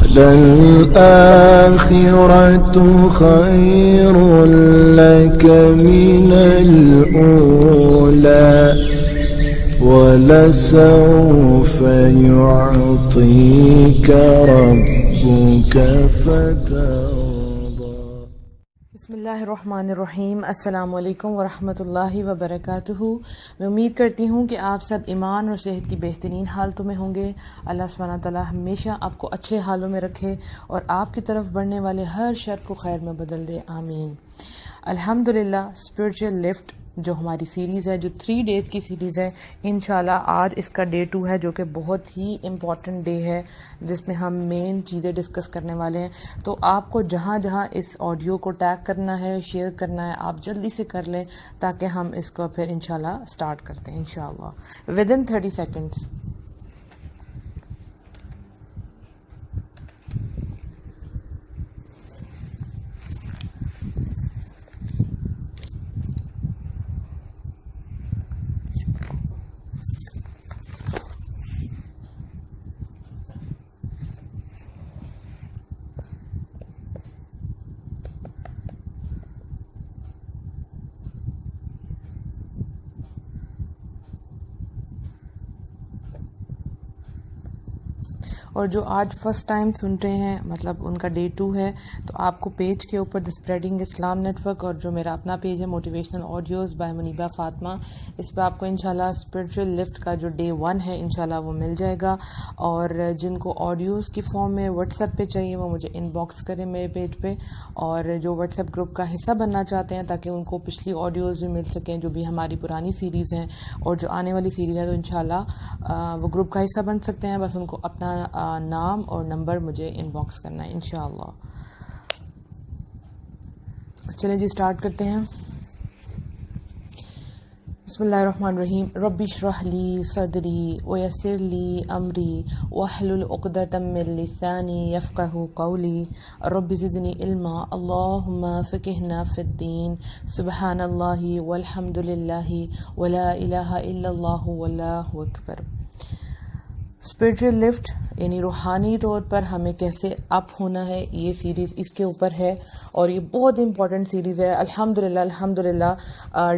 وَلَلْآخِرَةُ خَيْرٌ لَكَ مِنَ الْأُولَى وَلَسَوْفَ يُعْطِيكَ رَبُّكَ فَتَرْضَى۔ بسم اللہ الرحمن الرحیم۔ السلام علیکم ورحمۃ اللہ وبرکاتہ۔ میں امید کرتی ہوں کہ آپ سب ایمان اور صحت کی بہترین حالتوں میں ہوں گے۔ اللہ سبحانہ تعالیٰ ہمیشہ آپ کو اچھے حالوں میں رکھے اور آپ کی طرف بڑھنے والے ہر شر کو خیر میں بدل دے، آمین۔ الحمدللہ اسپرچل لفٹ جو ہماری سیریز ہے، جو 3 days کی سیریز ہے، انشاءاللہ آج اس کا Day 2 ہے، جو کہ بہت ہی امپورٹنٹ ڈے ہے جس میں ہم مین چیزیں ڈسکس کرنے والے ہیں۔ تو آپ کو جہاں جہاں اس آڈیو کو ٹیگ کرنا ہے، شیئر کرنا ہے، آپ جلدی سے کر لیں تاکہ ہم اس کو پھر انشاءاللہ سٹارٹ کرتے ہیں انشاءاللہ within 30 seconds۔ اور جو آج فرسٹ ٹائم سن رہے ہیں، مطلب ان کا Day 2 ہے، تو آپ کو پیج کے اوپر دی اسپریڈنگ اسلام نیٹورک اور جو میرا اپنا پیج ہے motivational audios by Muniba Fatima, اس پہ آپ کو انشاءاللہ اسپرچل لفٹ کا جو Day 1 ہے انشاءاللہ وہ مل جائے گا۔ اور جن کو آڈیوز کی فارم میں واٹس ایپ پہ چاہیے وہ مجھے ان باکس کریں میرے پیج پہ، اور جو واٹس ایپ گروپ کا حصہ بننا چاہتے ہیں تاکہ ان کو پچھلی آڈیوز بھی مل سکیں جو بھی ہماری پرانی سیریز ہیں اور جو آنے والی سیریز ہے، تو انشاءاللہ وہ گروپ کا حصہ بن سکتے ہیں۔ بس ان کو اپنا نام اور نمبر مجھے ان باکس کرنا ہے انشاءاللہ۔ چلیں جی سٹارٹ کرتے ہیں۔ بسم اللہ الرحمن الرحیم۔ رب اشرح لی صدری ویسر لی امری واحلل عقدۃ من لسانی یفقہوا قولی رب زدنی علما اللہم فقہنا فی الدین سبحان اللہ والحمد للہ ولا الہ الا اللہ واللہ اکبر۔ اسپرچل لفٹ یعنی روحانی طور پر ہمیں کیسے اپ ہونا ہے، یہ سیریز اس کے اوپر ہے اور یہ بہت امپورٹنٹ سیریز ہے۔ الحمدللہ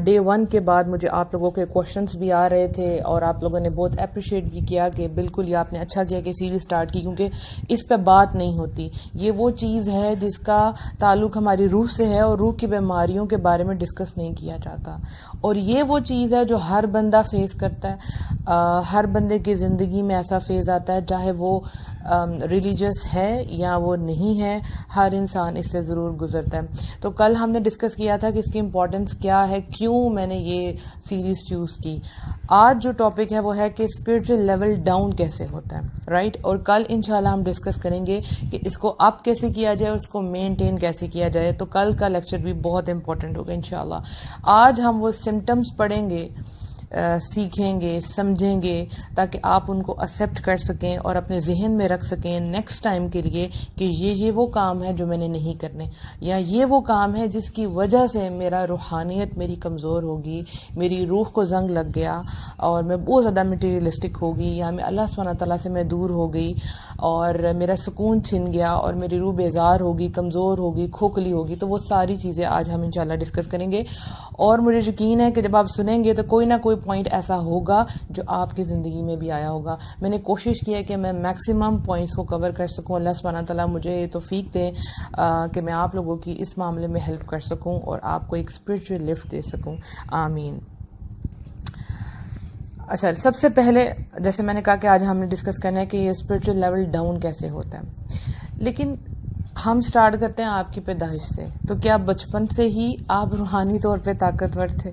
Day 1 کے بعد مجھے آپ لوگوں کے کوشچنس بھی آ رہے تھے اور آپ لوگوں نے بہت اپریشیٹ بھی کیا کہ بالکل یہ آپ نے اچھا کیا کہ سیریز سٹارٹ کی، کیونکہ اس پہ بات نہیں ہوتی۔ یہ وہ چیز ہے جس کا تعلق ہماری روح سے ہے اور روح کی بیماریوں کے بارے میں ڈسکس نہیں کیا جاتا، اور یہ وہ چیز ہے جو ہر بندہ فیس کرتا ہے۔ ہر بندے کی زندگی میں ایسا فیز آتا ہے، چاہے وہ ریلیجس ہے یا وہ نہیں ہے، ہر انسان اس سے ضرور گزرتا ہے۔ تو کل ہم نے ڈسکس کیا تھا کہ اس کی امپورٹنس کیا ہے، کیوں میں نے یہ سیریز چوز کی۔ آج جو ٹاپک ہے وہ ہے کہ اسپرچل لیول ڈاؤن کیسے ہوتا ہے، رائٹ؟ اور کل انشاءاللہ ہم ڈسکس کریں گے کہ اس کو اپ کیسے کیا جائے اور اس کو مینٹین کیسے کیا جائے۔ تو کل کا لیکچر بھی بہت امپورٹنٹ ہوگا انشاءاللہ۔ آج ہم وہ سمٹمز پڑھیں گے، سیکھیں گے، سمجھیں گے، تاکہ آپ ان کو ایکسیپٹ کر سکیں اور اپنے ذہن میں رکھ سکیں نیکسٹ ٹائم کے لیے کہ یہ وہ کام ہے جو میں نے نہیں کرنے، یا یہ وہ کام ہے جس کی وجہ سے میرا روحانیت میری کمزور ہوگی، میری روح کو زنگ لگ گیا اور میں بہت زیادہ مٹیریلسٹک ہوگی، یا میں اللہ سبحانہ تعالیٰ سے میں دور ہو گئی اور میرا سکون چھن گیا اور میری روح بیزار ہوگی، کمزور ہوگی، کھوکھلی ہوگی۔ تو وہ ساری چیزیں آج ہم انشاءاللہ ڈسکس کریں گے، اور مجھے یقین ہے کہ جب آپ سنیں گے تو کوئی نہ کوئی پوائنٹ ایسا ہوگا جو آپ کی زندگی میں بھی آیا ہوگا۔ میں نے کوشش کی ہے کہ میں میکسیمم پوائنٹس کو کور کر سکوں۔ اللہ سبحانہ تعالیٰ مجھے یہ توفیق دے کہ میں آپ لوگوں کی اس معاملے میں ہیلپ کر سکوں اور آپ کو ایک اسپرچل لفٹ دے سکوں، آمین۔ اچھا، سب سے پہلے جیسے میں نے کہا کہ آج ہم نے ڈسکس کرنا ہے کہ یہ اسپرچل لیول ڈاؤن کیسے ہوتا ہے، لیکن ہم سٹارٹ کرتے ہیں آپ کی پیدائش سے۔ تو کیا بچپن سے ہی آپ روحانی طور پہ طاقتور تھے؟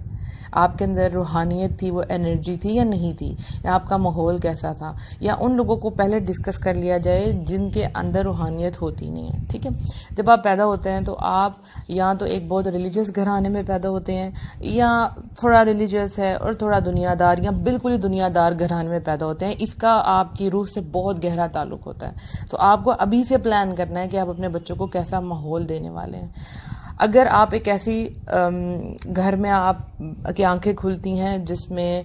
آپ کے اندر روحانیت تھی، وہ انرجی تھی یا نہیں تھی، یا آپ کا ماحول کیسا تھا؟ یا ان لوگوں کو پہلے ڈسکس کر لیا جائے جن کے اندر روحانیت ہوتی نہیں ہے، ٹھیک ہے؟ جب آپ پیدا ہوتے ہیں تو آپ یا تو ایک بہت ریلیجیس گھرانے میں پیدا ہوتے ہیں، یا تھوڑا ریلیجیس ہے اور تھوڑا دنیا دار یا بالکل ہی دنیا دار گھرانے میں پیدا ہوتے ہیں۔ اس کا آپ کی روح سے بہت گہرا تعلق ہوتا ہے۔ تو آپ کو ابھی سے پلان کرنا ہے کہ آپ اپنے بچوں کو کیسا ماحول دینے والے ہیں۔ اگر آپ ایک ایسی گھر میں آپ کی آنکھیں کھلتی ہیں جس میں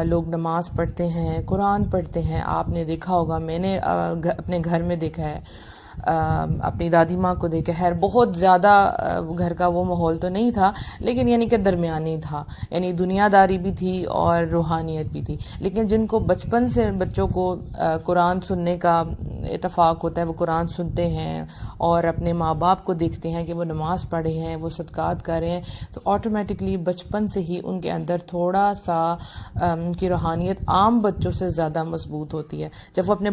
لوگ نماز پڑھتے ہیں، قرآن پڑھتے ہیں، آپ نے دیکھا ہوگا، میں نے اپنے گھر میں دیکھا ہے، اپنی دادی ماں کو دیکھے. خیر بہت زیادہ گھر کا وہ ماحول تو نہیں تھا, لیکن یعنی کہ درمیانی تھا, یعنی دنیا داری بھی تھی اور روحانیت بھی تھی. لیکن جن کو بچپن سے بچوں کو قرآن سننے کا اتفاق ہوتا ہے, وہ قرآن سنتے ہیں اور اپنے ماں باپ کو دیکھتے ہیں کہ وہ نماز پڑھے ہیں, وہ صدقات کر رہے ہیں, تو آٹومیٹکلی بچپن سے ہی ان کے اندر تھوڑا سا ان کی روحانیت عام بچوں سے زیادہ مضبوط ہوتی ہے. جب وہ اپنے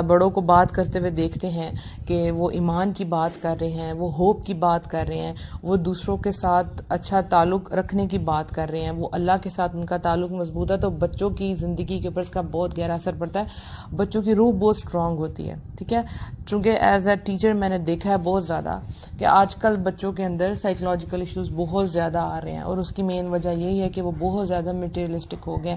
بڑوں کو بات کرتے ہوئے دیکھتے ہیں کہ وہ ایمان کی بات کر رہے ہیں, وہ ہوپ کی بات کر رہے ہیں, وہ دوسروں کے ساتھ اچھا تعلق رکھنے کی بات کر رہے ہیں, وہ اللہ کے ساتھ ان کا تعلق مضبوط ہے, تو بچوں کی زندگی کے اوپر اس کا بہت گہرا اثر پڑتا ہے. بچوں کی روح بہت اسٹرانگ ہوتی ہے. ٹھیک ہے, چونکہ ایز اے ٹیچر میں نے دیکھا ہے بہت زیادہ کہ آج کل بچوں کے اندر سائیکولوجیکل ایشوز بہت زیادہ آ رہے ہیں, اور اس کی مین وجہ یہی ہے کہ وہ بہت زیادہ مٹیریلسٹک ہو گئے.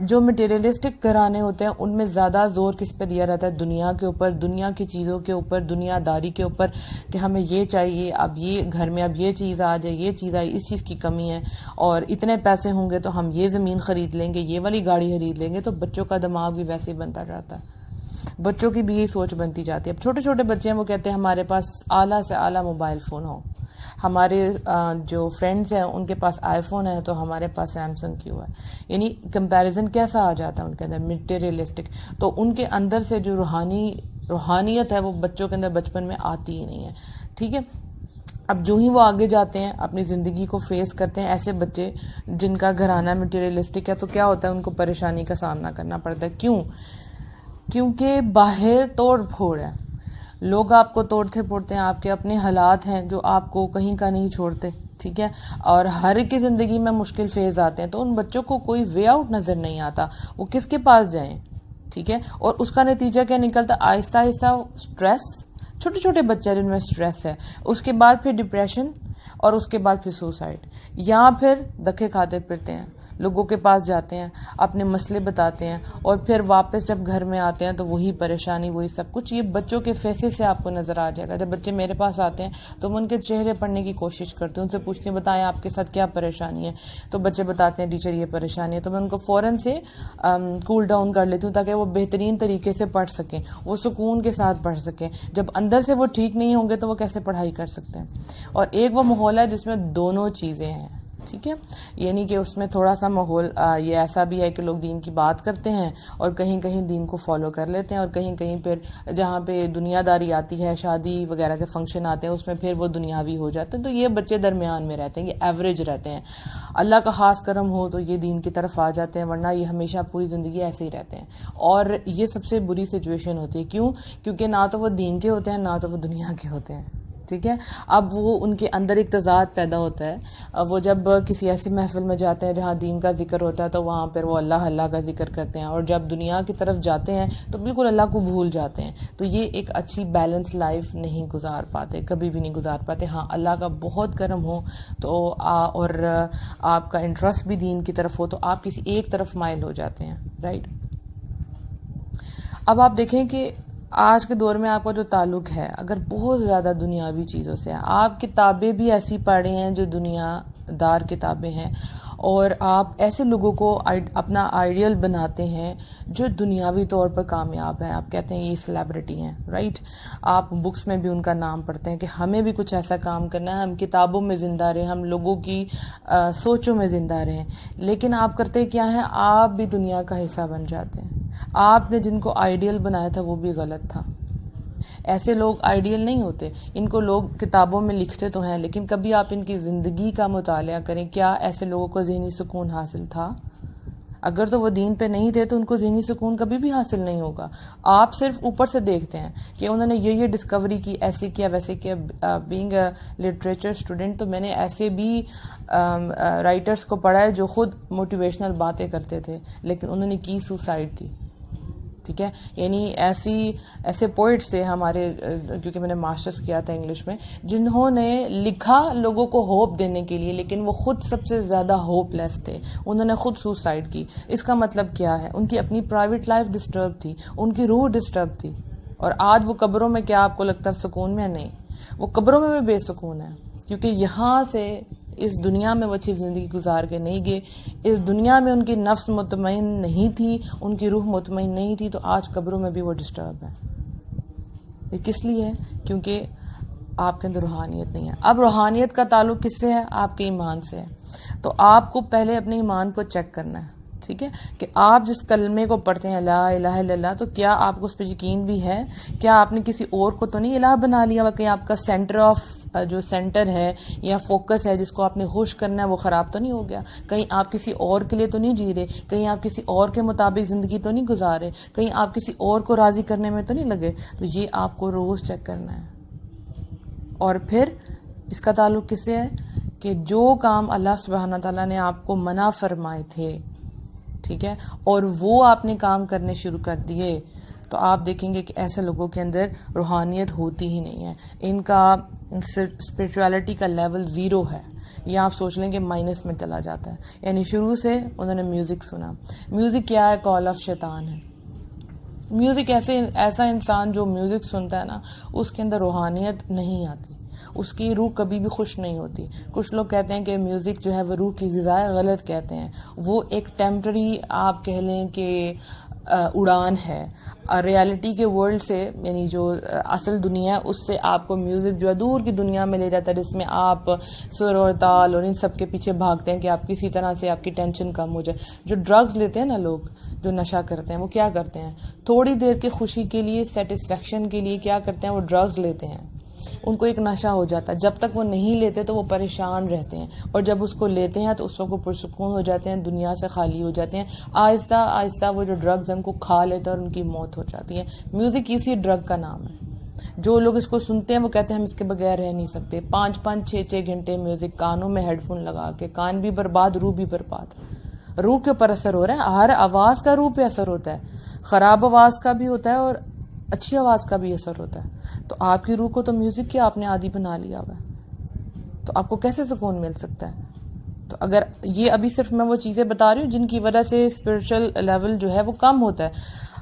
جو مٹیریلسٹک گھرانے ہوتے ہیں ان میں زیادہ زور کس پہ دیا رہتا ہے؟ دنیا کے اوپر, دنیا کی چیزوں کے اوپر, دنیا داری کے اوپر, کہ ہمیں یہ چاہیے, اب یہ گھر میں اب یہ چیز آ جائے, یہ چیز آئی, اس چیز کی کمی ہے, اور اتنے پیسے ہوں گے تو ہم یہ زمین خرید لیں گے, یہ والی گاڑی خرید لیں گے. تو بچوں کا دماغ بھی ویسے ہی بنتا جاتا ہے, بچوں کی بھی یہی سوچ بنتی جاتی ہے. اب چھوٹے چھوٹے بچے ہیں, وہ کہتے ہیں ہمارے پاس اعلیٰ سے اعلیٰ موبائل فون ہو. ہمارے جو فرینڈز ہیں ان کے پاس آئی فون ہے تو ہمارے پاس سیمسنگ کیوں ہے. یعنی کمپیریزن کیسا آ جاتا ہے ان کے اندر, مٹیریلسٹک. تو ان کے اندر سے جو روحانیت ہے وہ بچوں کے اندر بچپن میں آتی ہی نہیں ہے. ٹھیک ہے, اب جو ہی وہ آگے جاتے ہیں اپنی زندگی کو فیس کرتے ہیں, ایسے بچے جن کا گھرانہ مٹیریلسٹک ہے, تو کیا ہوتا ہے, ان کو پریشانی کا سامنا کرنا پڑتا ہے. کیوں؟ کیونکہ باہر توڑ پھوڑ ہے, لوگ آپ کو توڑتے پھوڑتے ہیں, آپ کے اپنے حالات ہیں جو آپ کو کہیں کا نہیں چھوڑتے. ٹھیک ہے, اور ہر ایک کی زندگی میں مشکل فیز آتے ہیں, تو ان بچوں کو کوئی وے آؤٹ نظر نہیں آتا, وہ کس کے پاس جائیں. ٹھیک ہے, اور اس کا نتیجہ کیا نکلتا؟ آہستہ آہستہ سٹریس, چھوٹے چھوٹے بچے جن میں سٹریس ہے, اس کے بعد پھر ڈپریشن, اور اس کے بعد پھر سوسائڈ, یا پھر دھکے کھاتے پھرتے ہیں, لوگوں کے پاس جاتے ہیں, اپنے مسئلے بتاتے ہیں, اور پھر واپس جب گھر میں آتے ہیں تو وہی پریشانی, وہی سب کچھ. یہ بچوں کے فیسز سے آپ کو نظر آ جائے گا. جب بچے میرے پاس آتے ہیں تو میں ان کے چہرے پڑھنے کی کوشش کرتی ہوں, ان سے پوچھتی ہوں بتائیں آپ کے ساتھ کیا پریشانی ہے. تو بچے بتاتے ہیں ٹیچر یہ پریشانی ہے, تو میں ان کو فوراً سے کول ڈاؤن کر لیتی ہوں تاکہ وہ بہترین طریقے سے پڑھ سکیں, وہ سکون کے ساتھ پڑھ سکیں. جب اندر سے وہ ٹھیک نہیں ہوں گے تو وہ کیسے پڑھائی کر سکتے ہیں؟ اور ایک وہ ماحول ہے جس میں دونوں چیزیں ہیں. ٹھیک ہے, یعنی کہ اس میں تھوڑا سا ماحول یہ ایسا بھی ہے کہ لوگ دین کی بات کرتے ہیں اور کہیں کہیں دین کو فالو کر لیتے ہیں, اور کہیں کہیں پھر جہاں پہ دنیا داری آتی ہے, شادی وغیرہ کے فنکشن آتے ہیں, اس میں پھر وہ دنیاوی ہو جاتے ہیں. تو یہ بچے درمیان میں رہتے ہیں, یہ ایوریج رہتے ہیں. اللہ کا خاص کرم ہو تو یہ دین کی طرف آ جاتے ہیں, ورنہ یہ ہمیشہ پوری زندگی ایسے ہی رہتے ہیں. اور یہ سب سے بری سچویشن ہوتی ہے. کیوں؟ کیونکہ نہ تو وہ دین کے ہوتے ہیں, نہ تو وہ دنیا کے ہوتے ہیں. ٹھیک ہے, اب وہ ان کے اندر ایک تضاد پیدا ہوتا ہے. وہ جب کسی ایسی محفل میں جاتے ہیں جہاں دین کا ذکر ہوتا ہے تو وہاں پر وہ اللہ کا ذکر کرتے ہیں, اور جب دنیا کی طرف جاتے ہیں تو بالکل اللہ کو بھول جاتے ہیں. تو یہ ایک اچھی بیلنس لائف نہیں گزار پاتے, کبھی بھی نہیں گزار پاتے. ہاں, اللہ کا بہت کرم ہو تو اور آپ کا انٹرسٹ بھی دین کی طرف ہو تو آپ کسی ایک طرف مائل ہو جاتے ہیں. رائٹ, اب آپ دیکھیں کہ آج کے دور میں آپ کا جو تعلق ہے اگر بہت زیادہ دنیاوی چیزوں سے ہے, آپ کتابیں بھی ایسی پڑھ رہے ہیں جو دنیا دار کتابیں ہیں, اور آپ ایسے لوگوں کو اپنا آئیڈیل بناتے ہیں جو دنیاوی طور پر کامیاب ہیں. آپ کہتے ہیں یہ سیلیبریٹی ہیں. رائٹ, آپ بکس میں بھی ان کا نام پڑھتے ہیں کہ ہمیں بھی کچھ ایسا کام کرنا ہے, ہم کتابوں میں زندہ رہیں, ہم لوگوں کی سوچوں میں زندہ رہیں. لیکن آپ کرتے کیا ہیں, آپ بھی دنیا کا حصہ بن جاتے ہیں. آپ نے جن کو آئیڈیل بنایا تھا وہ بھی غلط تھا. ایسے لوگ آئیڈیل نہیں ہوتے, ان کو لوگ کتابوں میں لکھتے تو ہیں, لیکن کبھی آپ ان کی زندگی کا مطالعہ کریں, کیا ایسے لوگوں کو ذہنی سکون حاصل تھا؟ اگر تو وہ دین پہ نہیں تھے تو ان کو ذہنی سکون کبھی بھی حاصل نہیں ہوگا. آپ صرف اوپر سے دیکھتے ہیں کہ انہوں نے یہ ڈسکوری کی, ایسے کیا ویسے کیا. بینگ اے لٹریچر اسٹوڈنٹ تو میں نے ایسے بھی رائٹرز کو پڑھا ہے جو خود موٹیویشنل باتیں کرتے تھے لیکن انہوں نے کی سوسائڈ تھی. ٹھیک ہے, یعنی ایسے پوئٹس تھے ہمارے, کیونکہ میں نے ماسٹرز کیا تھا انگلش میں, جنہوں نے لکھا لوگوں کو ہوپ دینے کے لیے, لیکن وہ خود سب سے زیادہ ہوپ لیس تھے. انہوں نے خود سوسائڈ کی. اس کا مطلب کیا ہے؟ ان کی اپنی پرائیویٹ لائف ڈسٹرب تھی, ان کی روح ڈسٹرب تھی. اور آج وہ قبروں میں, کیا آپ کو لگتا ہے سکون میں؟ نہیں, وہ قبروں میں بھی بے سکون ہے, کیونکہ یہاں سے اس دنیا میں وہ اچھی زندگی گزار کے نہیں گئے. اس دنیا میں ان کی نفس مطمئن نہیں تھی, ان کی روح مطمئن نہیں تھی, تو آج قبروں میں بھی وہ ڈسٹرب ہے. یہ کس لیے ہے؟ کیونکہ آپ کے اندر روحانیت نہیں ہے. اب روحانیت کا تعلق کس سے ہے؟ آپ کے ایمان سے ہے. تو آپ کو پہلے اپنے ایمان کو چیک کرنا ہے, ٹھیک ہے, کہ آپ جس کلمے کو پڑھتے ہیں لا الہ الا اللہ, تو کیا آپ کو اس پہ یقین بھی ہے؟ کیا آپ نے کسی اور کو تو نہیں الہ بنا لیا ہوا؟ کہ آپ کا سینٹر ہے یا فوکس ہے جس کو آپ نے خوش کرنا ہے وہ خراب تو نہیں ہو گیا؟ کہیں آپ کسی اور کے لیے تو نہیں جی رہے؟ کہیں آپ کسی اور کے مطابق زندگی تو نہیں گزار رہے؟ کہیں آپ کسی اور کو راضی کرنے میں تو نہیں لگے؟ تو یہ آپ کو روز چیک کرنا ہے. اور پھر اس کا تعلق کس سے ہے؟ کہ جو کام اللہ سبحانہ تعالیٰ نے آپ کو منع فرمائے تھے, ٹھیک ہے, اور وہ آپ نے کام کرنے شروع کر دیے, تو آپ دیکھیں گے کہ ایسے لوگوں کے اندر روحانیت ہوتی ہی نہیں ہے. ان کا اسپرچویلٹی کا لیول 0 ہے, یا آپ سوچ لیں کہ مائنس میں چلا جاتا ہے. یعنی شروع سے انہوں نے میوزک سنا. میوزک کیا ہے؟ کال آف شیطان ہے. میوزک ایسا انسان جو میوزک سنتا ہے نا, اس کے اندر روحانیت نہیں آتی, اس کی روح کبھی بھی خوش نہیں ہوتی. کچھ لوگ کہتے ہیں کہ میوزک جو ہے وہ روح کی غذا ہے, غلط کہتے ہیں. وہ ایک ٹیمپرری آپ کہہ لیں کہ اڑان ہے ریالٹی کے ورلڈ سے, یعنی جو اصل دنیا ہے اس سے آپ کو میوزک جو ہے دور کی دنیا میں لے جاتا ہے, جس میں آپ سر اور تال اور ان سب کے پیچھے بھاگتے ہیں کہ آپ کسی طرح سے آپ کی ٹینشن کم ہو جائے. جو ڈرگز لیتے ہیں نا لوگ, جو نشہ کرتے ہیں, وہ کیا کرتے ہیں؟ تھوڑی دیر کی خوشی کے لیے, سیٹسفیکشن کے لیے کیا کرتے ہیں؟ وہ ڈرگز لیتے ہیں. ان کو ایک نشہ ہو جاتا ہے. جب تک وہ نہیں لیتے تو وہ پریشان رہتے ہیں, اور جب اس کو لیتے ہیں تو اس وقت وہ پرسکون ہو جاتے ہیں, دنیا سے خالی ہو جاتے ہیں. آہستہ آہستہ وہ جو ڈرگز ان کو کھا لیتے ہیں اور ان کی موت ہو جاتی ہے. میوزک اسی ڈرگ کا نام ہے. جو لوگ اس کو سنتے ہیں وہ کہتے ہیں ہم اس کے بغیر رہ نہیں سکتے. 5-5 6-6 گھنٹے میوزک کانوں میں ہیڈ فون لگا کے, کان بھی برباد, روح بھی برباد. روح کے اوپر اثر ہو رہا ہے. ہر آواز کا روح پہ اثر ہوتا ہے. خراب آواز کا بھی ہوتا ہے اور اچھی آواز کا بھی اثر ہوتا ہے. تو آپ کی روح کو تو میوزک کی آپ نے عادی بنا لیا ہوا ہے, تو آپ کو کیسے سکون مل سکتا ہے؟ تو اگر یہ ابھی صرف میں وہ چیزیں بتا رہی ہوں جن کی وجہ سے اسپرچل لیول جو ہے وہ کم ہوتا ہے.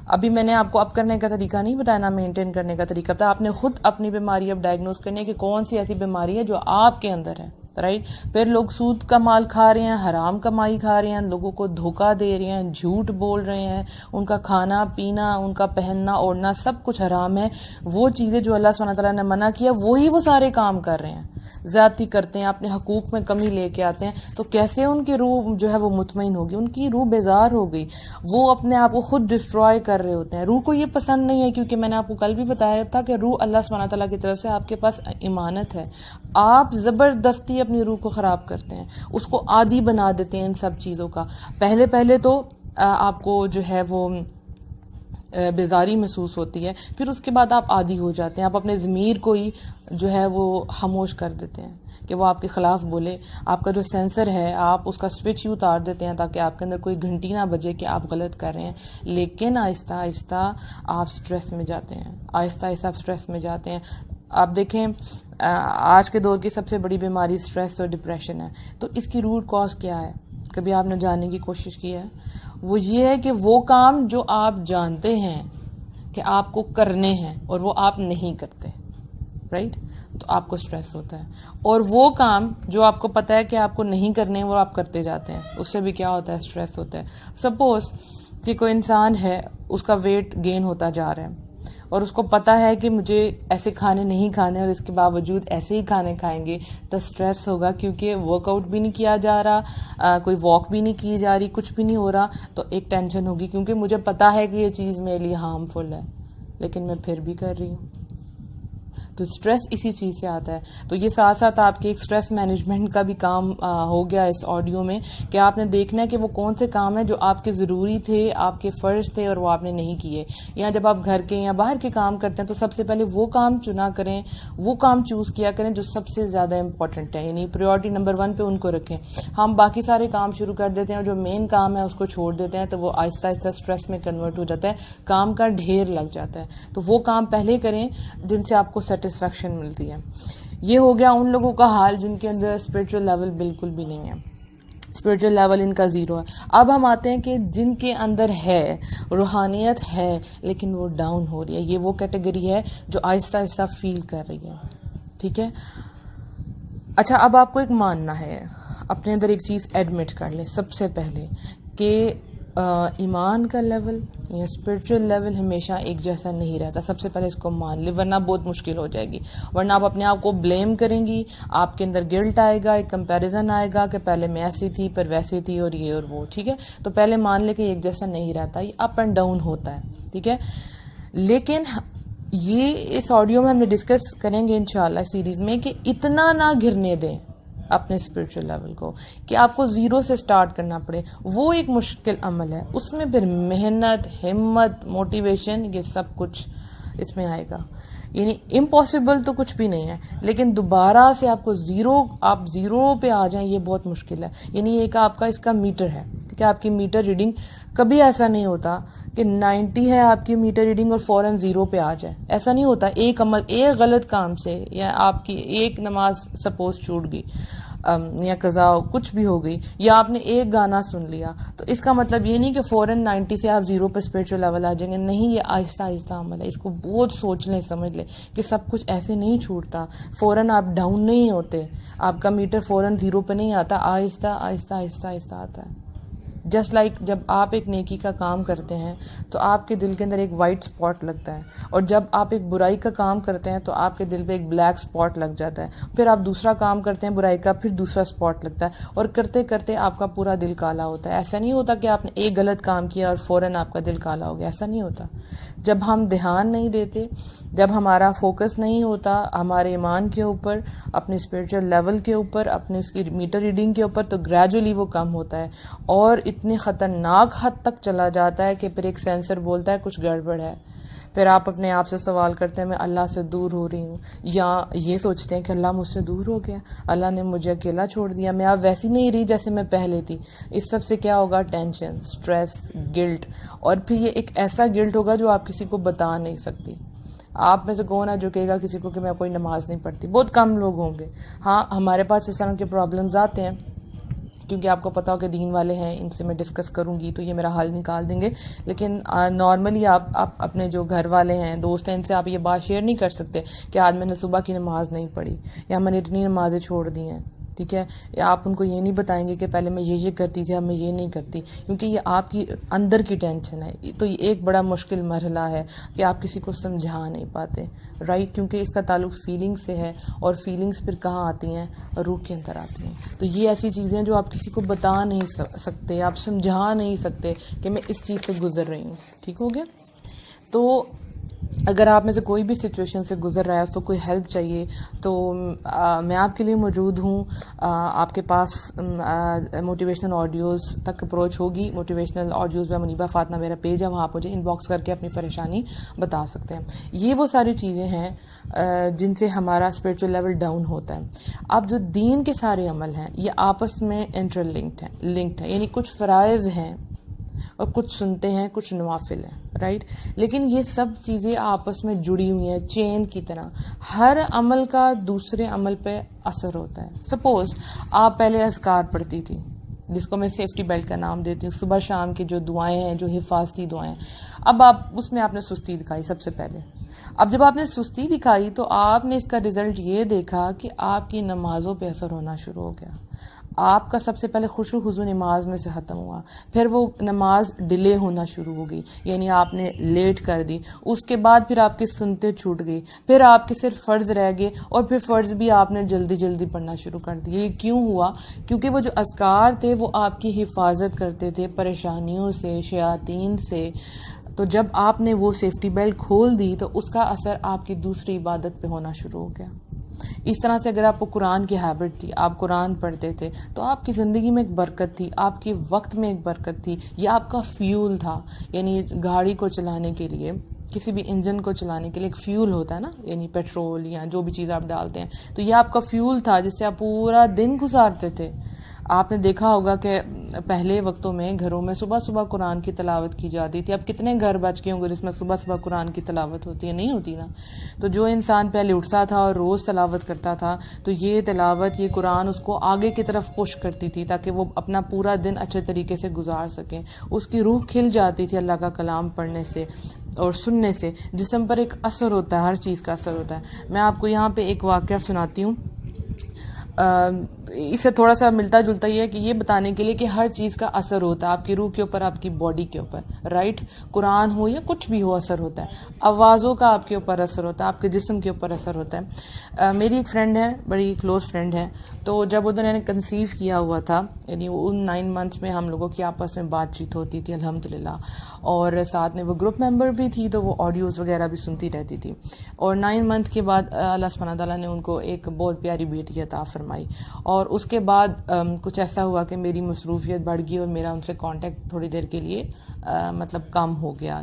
ابھی میں نے آپ کو اب کرنے کا طریقہ نہیں بتایا, نہ مینٹین کرنے کا طریقہ بتایا. آپ نے خود اپنی بیماری اب ڈائگنوز کرنی ہے کہ کون سی ایسی بیماری ہے جو آپ کے اندر ہے, رائٹ. پھر لوگ سود کا مال کھا رہے ہیں, حرام کمائی کھا رہے ہیں, لوگوں کو دھوکہ دے رہے ہیں, جھوٹ بول رہے ہیں, ان کا کھانا پینا, ان کا پہننا اوڑھنا سب کچھ حرام ہے. وہ چیزیں جو اللہ سبحانہ تعالیٰ نے منع کیا وہی وہ سارے کام کر رہے ہیں, زیادتی کرتے ہیں, اپنے حقوق میں کمی لے کے آتے ہیں. تو کیسے ان کی روح جو ہے وہ مطمئن ہوگی؟ ان کی روح بیزار ہو گئی. وہ اپنے آپ کو خود ڈسٹروائے کر رہے ہوتے ہیں. روح کو یہ پسند نہیں ہے, کیونکہ میں نے آپ کو کل بھی بتایا تھا کہ روح اللہ سبحانہ تعالیٰ کی طرف سے آپ کے پاس امانت ہے. آپ زبردستی اپنی روح کو خراب کرتے ہیں, اس کو عادی بنا دیتے ہیں ان سب چیزوں کا. پہلے تو آپ کو جو ہے وہ بیزاری محسوس ہوتی ہے, پھر اس کے بعد آپ عادی ہو جاتے ہیں. آپ اپنے ضمیر کو ہی جو ہے وہ خاموش کر دیتے ہیں کہ وہ آپ کے خلاف بولے. آپ کا جو سینسر ہے آپ اس کا سوئچ ہی اتار دیتے ہیں تاکہ آپ کے اندر کوئی گھنٹی نہ بجے کہ آپ غلط کر رہے ہیں. لیکن آہستہ آہستہ آپ سٹریس میں جاتے ہیں, آہستہ آہستہ آپ سٹریس میں جاتے ہیں. آپ دیکھیں آج کے دور کی سب سے بڑی بیماری سٹریس اور ڈپریشن ہے. تو اس کی روٹ کاز کیا ہے؟ کبھی آپ نے جاننے کی کوشش کی ہے؟ وہ یہ ہے کہ وہ کام جو آپ جانتے ہیں کہ آپ کو کرنے ہیں اور وہ آپ نہیں کرتے, رائٹ, تو آپ کو سٹریس ہوتا ہے. اور وہ کام جو آپ کو پتہ ہے کہ آپ کو نہیں کرنے وہ آپ کرتے جاتے ہیں, اس سے بھی کیا ہوتا ہے؟ سٹریس ہوتا ہے. سپوز کہ کوئی انسان ہے, اس کا ویٹ گین ہوتا جا رہا ہے اور اس کو پتا ہے کہ مجھے ایسے کھانے نہیں کھانے, اور اس کے باوجود ایسے ہی کھانے کھائیں گے, تو سٹریس ہوگا کیونکہ ورک آؤٹ بھی نہیں کیا جا رہا, کوئی واک بھی نہیں کی جا رہی, کچھ بھی نہیں ہو رہا. تو ایک ٹینشن ہوگی کیونکہ مجھے پتا ہے کہ یہ چیز میرے لیے ہارمفل ہے, لیکن میں پھر بھی کر رہی ہوں. تو سٹریس اسی چیز سے آتا ہے. تو یہ ساتھ ساتھ آپ کے ایک سٹریس مینجمنٹ کا بھی کام ہو گیا اس آڈیو میں, کہ آپ نے دیکھنا ہے کہ وہ کون سے کام ہیں جو آپ کے ضروری تھے, آپ کے فرض تھے, اور وہ آپ نے نہیں کیے. یا جب آپ گھر کے یا باہر کے کام کرتے ہیں تو سب سے پہلے وہ کام چنا کریں, وہ کام چوز کیا کریں جو سب سے زیادہ امپورٹنٹ ہے, یعنی پریورٹی نمبر 1 پہ ان کو رکھیں. ہم باقی سارے کام شروع کر دیتے ہیں اور جو مین کام ہے اس کو چھوڑ دیتے ہیں, تو وہ آہستہ آہستہ سٹریس میں کنورٹ ہو جاتا ہے, کام کا ڈھیر لگ جاتا ہے. تو وہ کام پہلے کریں جن سے آپ کو سیٹسفیکشن ملتی ہے. یہ ہو گیا ان لوگوں کا حال جن کے اندر اسپرچل لیول بالکل بھی نہیں ہے, اسپرچل لیول ان کا 0 ہے. اب ہم آتے ہیں کہ جن کے اندر ہے روحانیت ہے لیکن وہ ڈاؤن ہو رہی ہے. یہ وہ کیٹیگری ہے جو آہستہ آہستہ فیل کر رہی ہے, ٹھیک ہے. اچھا, اب آپ کو ایک ماننا ہے, اپنے اندر ایک چیز ایڈمٹ کر لیں سب سے پہلے, کہ ایمان کا لیول یا اسپرچل لیول ہمیشہ ایک جیسا نہیں رہتا. سب سے پہلے اس کو مان لے, ورنہ بہت مشکل ہو جائے گی. ورنہ آپ اپنے آپ کو بلیم کریں گی, آپ کے اندر گلٹ آئے گا, ایک کمپیریزن آئے گا کہ پہلے میں ایسی تھی پھر ویسی تھی اور یہ اور وہ. ٹھیک ہے, تو پہلے مان لے کہ ایک جیسا نہیں رہتا, یہ اپ اینڈ ڈاؤن ہوتا ہے. ٹھیک ہے, لیکن یہ اس آڈیو میں ہم نے ڈسکس کریں گے انشاءاللہ سیریز میں کہ اتنا نہ گرنے دیں اپنے اسپرچل لیول کو کہ آپ کو زیرو سے سٹارٹ کرنا پڑے. وہ ایک مشکل عمل ہے, اس میں پھر محنت, ہمت, موٹیویشن, یہ سب کچھ اس میں آئے گا. یعنی امپاسبل تو کچھ بھی نہیں ہے, لیکن دوبارہ سے آپ کو آپ زیرو پہ آ جائیں یہ بہت مشکل ہے. یعنی ایک آپ کا اس کا میٹر ہے. ٹھیک ہے, آپ کی میٹر ریڈنگ کبھی ایسا نہیں ہوتا کہ 90 ہے آپ کی میٹر ریڈنگ اور فوراً زیرو پہ آ جائے. ایسا نہیں ہوتا. ایک عمل, ایک غلط کام سے, یا آپ کی ایک نماز سپوز چھوٹ گئی یا قضا کچھ بھی ہو گئی, یا آپ نے ایک گانا سن لیا, تو اس کا مطلب یہ نہیں کہ فوراً 90 سے آپ زیرو پہ اسپرچل لیول آ جائیں گے. نہیں, یہ آہستہ آہستہ عمل ہے. اس کو بہت سوچ لیں, سمجھ لیں کہ سب کچھ ایسے نہیں چھوٹتا. فوراً آپ ڈاؤن نہیں ہوتے, آپ کا میٹر فوراً زیرو پہ نہیں آتا, آہستہ آہستہ آہستہ آہستہ آتا ہے. جسٹ لائک جب آپ ایک نیکی کا کام کرتے ہیں تو آپ کے دل کے اندر ایک وائٹ اسپاٹ لگتا ہے, اور جب آپ ایک برائی کا کام کرتے ہیں تو آپ کے دل پہ ایک بلیک اسپاٹ لگ جاتا ہے. پھر آپ دوسرا کام کرتے ہیں برائی کا, پھر دوسرا اسپاٹ لگتا ہے, اور کرتے کرتے آپ کا پورا دل کالا ہوتا ہے. ایسا نہیں ہوتا کہ آپ نے ایک غلط کام کیا اور فوراً آپ کا دل کالا ہو گیا. ایسا نہیں ہوتا. جب ہم دھیان نہیں دیتے, جب ہمارا فوکس نہیں ہوتا ہمارے ایمان کے اوپر, اپنے اسپرچل لیول کے اوپر, اپنے اس کی میٹر ریڈنگ کے اوپر, تو گریجولی وہ کم ہوتا ہے اور اتنی خطرناک حد تک چلا جاتا ہے کہ پھر ایک سینسر بولتا ہے کچھ گڑبڑ ہے. پھر آپ اپنے آپ سے سوال کرتے ہیں میں اللہ سے دور ہو رہی ہوں, یا یہ سوچتے ہیں کہ اللہ مجھ سے دور ہو گیا, اللہ نے مجھے اکیلا چھوڑ دیا, میں اب ویسی نہیں رہی جیسے میں پہلے تھی. اس سب سے کیا ہوگا؟ Tension, stress, guilt. اور پھر یہ ایک ایسا گلٹ ہوگا جو آپ کسی کو بتا نہیں سکتی. آپ میں سے کون ہے جو کہے گا کسی کو کہ میں کوئی نماز نہیں پڑھتی؟ بہت کم لوگ ہوں گے. ہاں, ہمارے پاس اس طرح کے پرابلمز آتے ہیں کیونکہ آپ کو پتا ہو کہ دین والے ہیں, ان سے میں ڈسکس کروں گی تو یہ میرا حل نکال دیں گے. لیکن نارملی آپ اپنے جو گھر والے ہیں, دوست ہیں, ان سے آپ یہ بات شیئر نہیں کر سکتے کہ آج میں نے صبح کی نماز نہیں پڑھی یا میں نے اتنی نمازیں چھوڑ دی ہیں. ٹھیک ہے, یا آپ ان کو یہ نہیں بتائیں گے کہ پہلے میں یہ کرتی تھی اب میں یہ نہیں کرتی, کیونکہ یہ آپ کی اندر کی ٹینشن ہے. تو یہ ایک بڑا مشکل مرحلہ ہے کہ آپ کسی کو سمجھا نہیں پاتے, رائٹ, کیونکہ اس کا تعلق فیلنگ سے ہے, اور فیلنگز پھر کہاں آتی ہیں؟ روح کے اندر آتی ہیں. تو یہ ایسی چیزیں ہیں جو آپ کسی کو بتا نہیں سکتے, آپ سمجھا نہیں سکتے کہ میں اس چیز سے گزر رہی ہوں. ٹھیک ہو گیا؟ تو اگر آپ میں سے کوئی بھی سچویشن سے گزر رہا ہے, اس کو کوئی ہیلپ چاہیے, تو میں آپ کے لیے موجود ہوں. آپ کے پاس موٹیویشنل آڈیوز تک اپروچ ہوگی. موٹیویشنل آڈیوز میں منیبہ فاطمہ میرا پیج ہے, وہاں آپ مجھے ان باکس کر کے اپنی پریشانی بتا سکتے ہیں. یہ وہ ساری چیزیں ہیں جن سے ہمارا اسپرچل لیول ڈاؤن ہوتا ہے. اب جو دین کے سارے عمل ہیں یہ آپس میں انٹر لنکڈ ہیں, یعنی کچھ فرائض ہیں اور کچھ سنتے ہیں, کچھ نوافل ہیں, رائٹ. لیکن یہ سب چیزیں آپس میں جڑی ہوئی ہیں چین کی طرح. ہر عمل کا دوسرے عمل پہ اثر ہوتا ہے. سپوز آپ پہلے اذکار پڑھتی تھی, جس کو میں سیفٹی بیلٹ کا نام دیتی ہوں, صبح شام کی جو دعائیں ہیں, جو حفاظتی دعائیں, اب اس میں آپ نے سستی دکھائی سب سے پہلے. اب جب آپ نے سستی دکھائی تو آپ نے اس کا رزلٹ یہ دیکھا کہ آپ کی نمازوں پہ اثر ہونا شروع ہو گیا. آپ کا سب سے پہلے خشوع خضوع نماز میں سے ختم ہوا, پھر وہ نماز ڈیلے ہونا شروع ہو گئی, یعنی آپ نے لیٹ کر دی. اس کے بعد پھر آپ کی سنتیں چھوٹ گئی, پھر آپ کے صرف فرض رہ گئے, اور پھر فرض بھی آپ نے جلدی جلدی پڑھنا شروع کر دیا. یہ کیوں ہوا؟ کیونکہ وہ جو اذکار تھے وہ آپ کی حفاظت کرتے تھے پریشانیوں سے, شیاطین سے. تو جب آپ نے وہ سیفٹی بیلٹ کھول دی تو اس کا اثر آپ کی دوسری عبادت پہ ہونا شروع ہو گیا. اس طرح سے اگر آپ کو قرآن کی ہیبٹ تھی, آپ قرآن پڑھتے تھے, تو آپ کی زندگی میں ایک برکت تھی, آپ کے وقت میں ایک برکت تھی. یہ آپ کا فیول تھا, یعنی گاڑی کو چلانے کے لیے, کسی بھی انجن کو چلانے کے لیے ایک فیول ہوتا ہے نا, یعنی پیٹرول یا جو بھی چیز آپ ڈالتے ہیں, تو یہ آپ کا فیول تھا جس سے آپ پورا دن گزارتے تھے. آپ نے دیکھا ہوگا کہ پہلے وقتوں میں گھروں میں صبح صبح قرآن کی تلاوت کی جاتی تھی. اب کتنے گھر بچ گئے ہوں گے جس میں صبح صبح قرآن کی تلاوت ہوتی ہے؟ نہیں ہوتی نا. تو جو انسان پہلے اٹھتا تھا اور روز تلاوت کرتا تھا, تو یہ تلاوت, یہ قرآن اس کو آگے کی طرف پش کرتی تھی تاکہ وہ اپنا پورا دن اچھے طریقے سے گزار سکیں. اس کی روح کھل جاتی تھی اللہ کا کلام پڑھنے سے اور سننے سے. جسم پر ایک اثر ہوتا ہے, ہر چیز کا اثر ہوتا ہے. میں آپ کو یہاں پہ ایک واقعہ سناتی ہوں. اسے تھوڑا سا ملتا جلتا ہی ہے کہ یہ بتانے کے لیے کہ ہر چیز کا اثر ہوتا ہے آپ کی روح کے اوپر، آپ کی باڈی کے اوپر، رائٹ؟ قرآن ہو یا کچھ بھی ہو اثر ہوتا ہے، آوازوں کا آپ کے اوپر اثر ہوتا ہے، آپ کے جسم کے اوپر اثر ہوتا ہے۔ میری ایک فرینڈ ہے، بڑی کلوز فرینڈ ہے، تو جب انہوں نے کنسیو کیا ہوا تھا، یعنی ان 9 months میں ہم لوگوں کی آپس میں بات چیت ہوتی تھی الحمدللہ، اور ساتھ میں وہ گروپ ممبر بھی تھی تو وہ آڈیوز وغیرہ بھی سنتی رہتی تھی، اور 9 month کے بعد اللہ سبحانہ تعالیٰ نے ان کو ایک بہت پیاری بیٹی عطا فرمائی، اور اس کے بعد کچھ ایسا ہوا کہ میری مصروفیت بڑھ گئی اور میرا ان سے کانٹیکٹ تھوڑی دیر کے لیے مطلب کم ہو گیا۔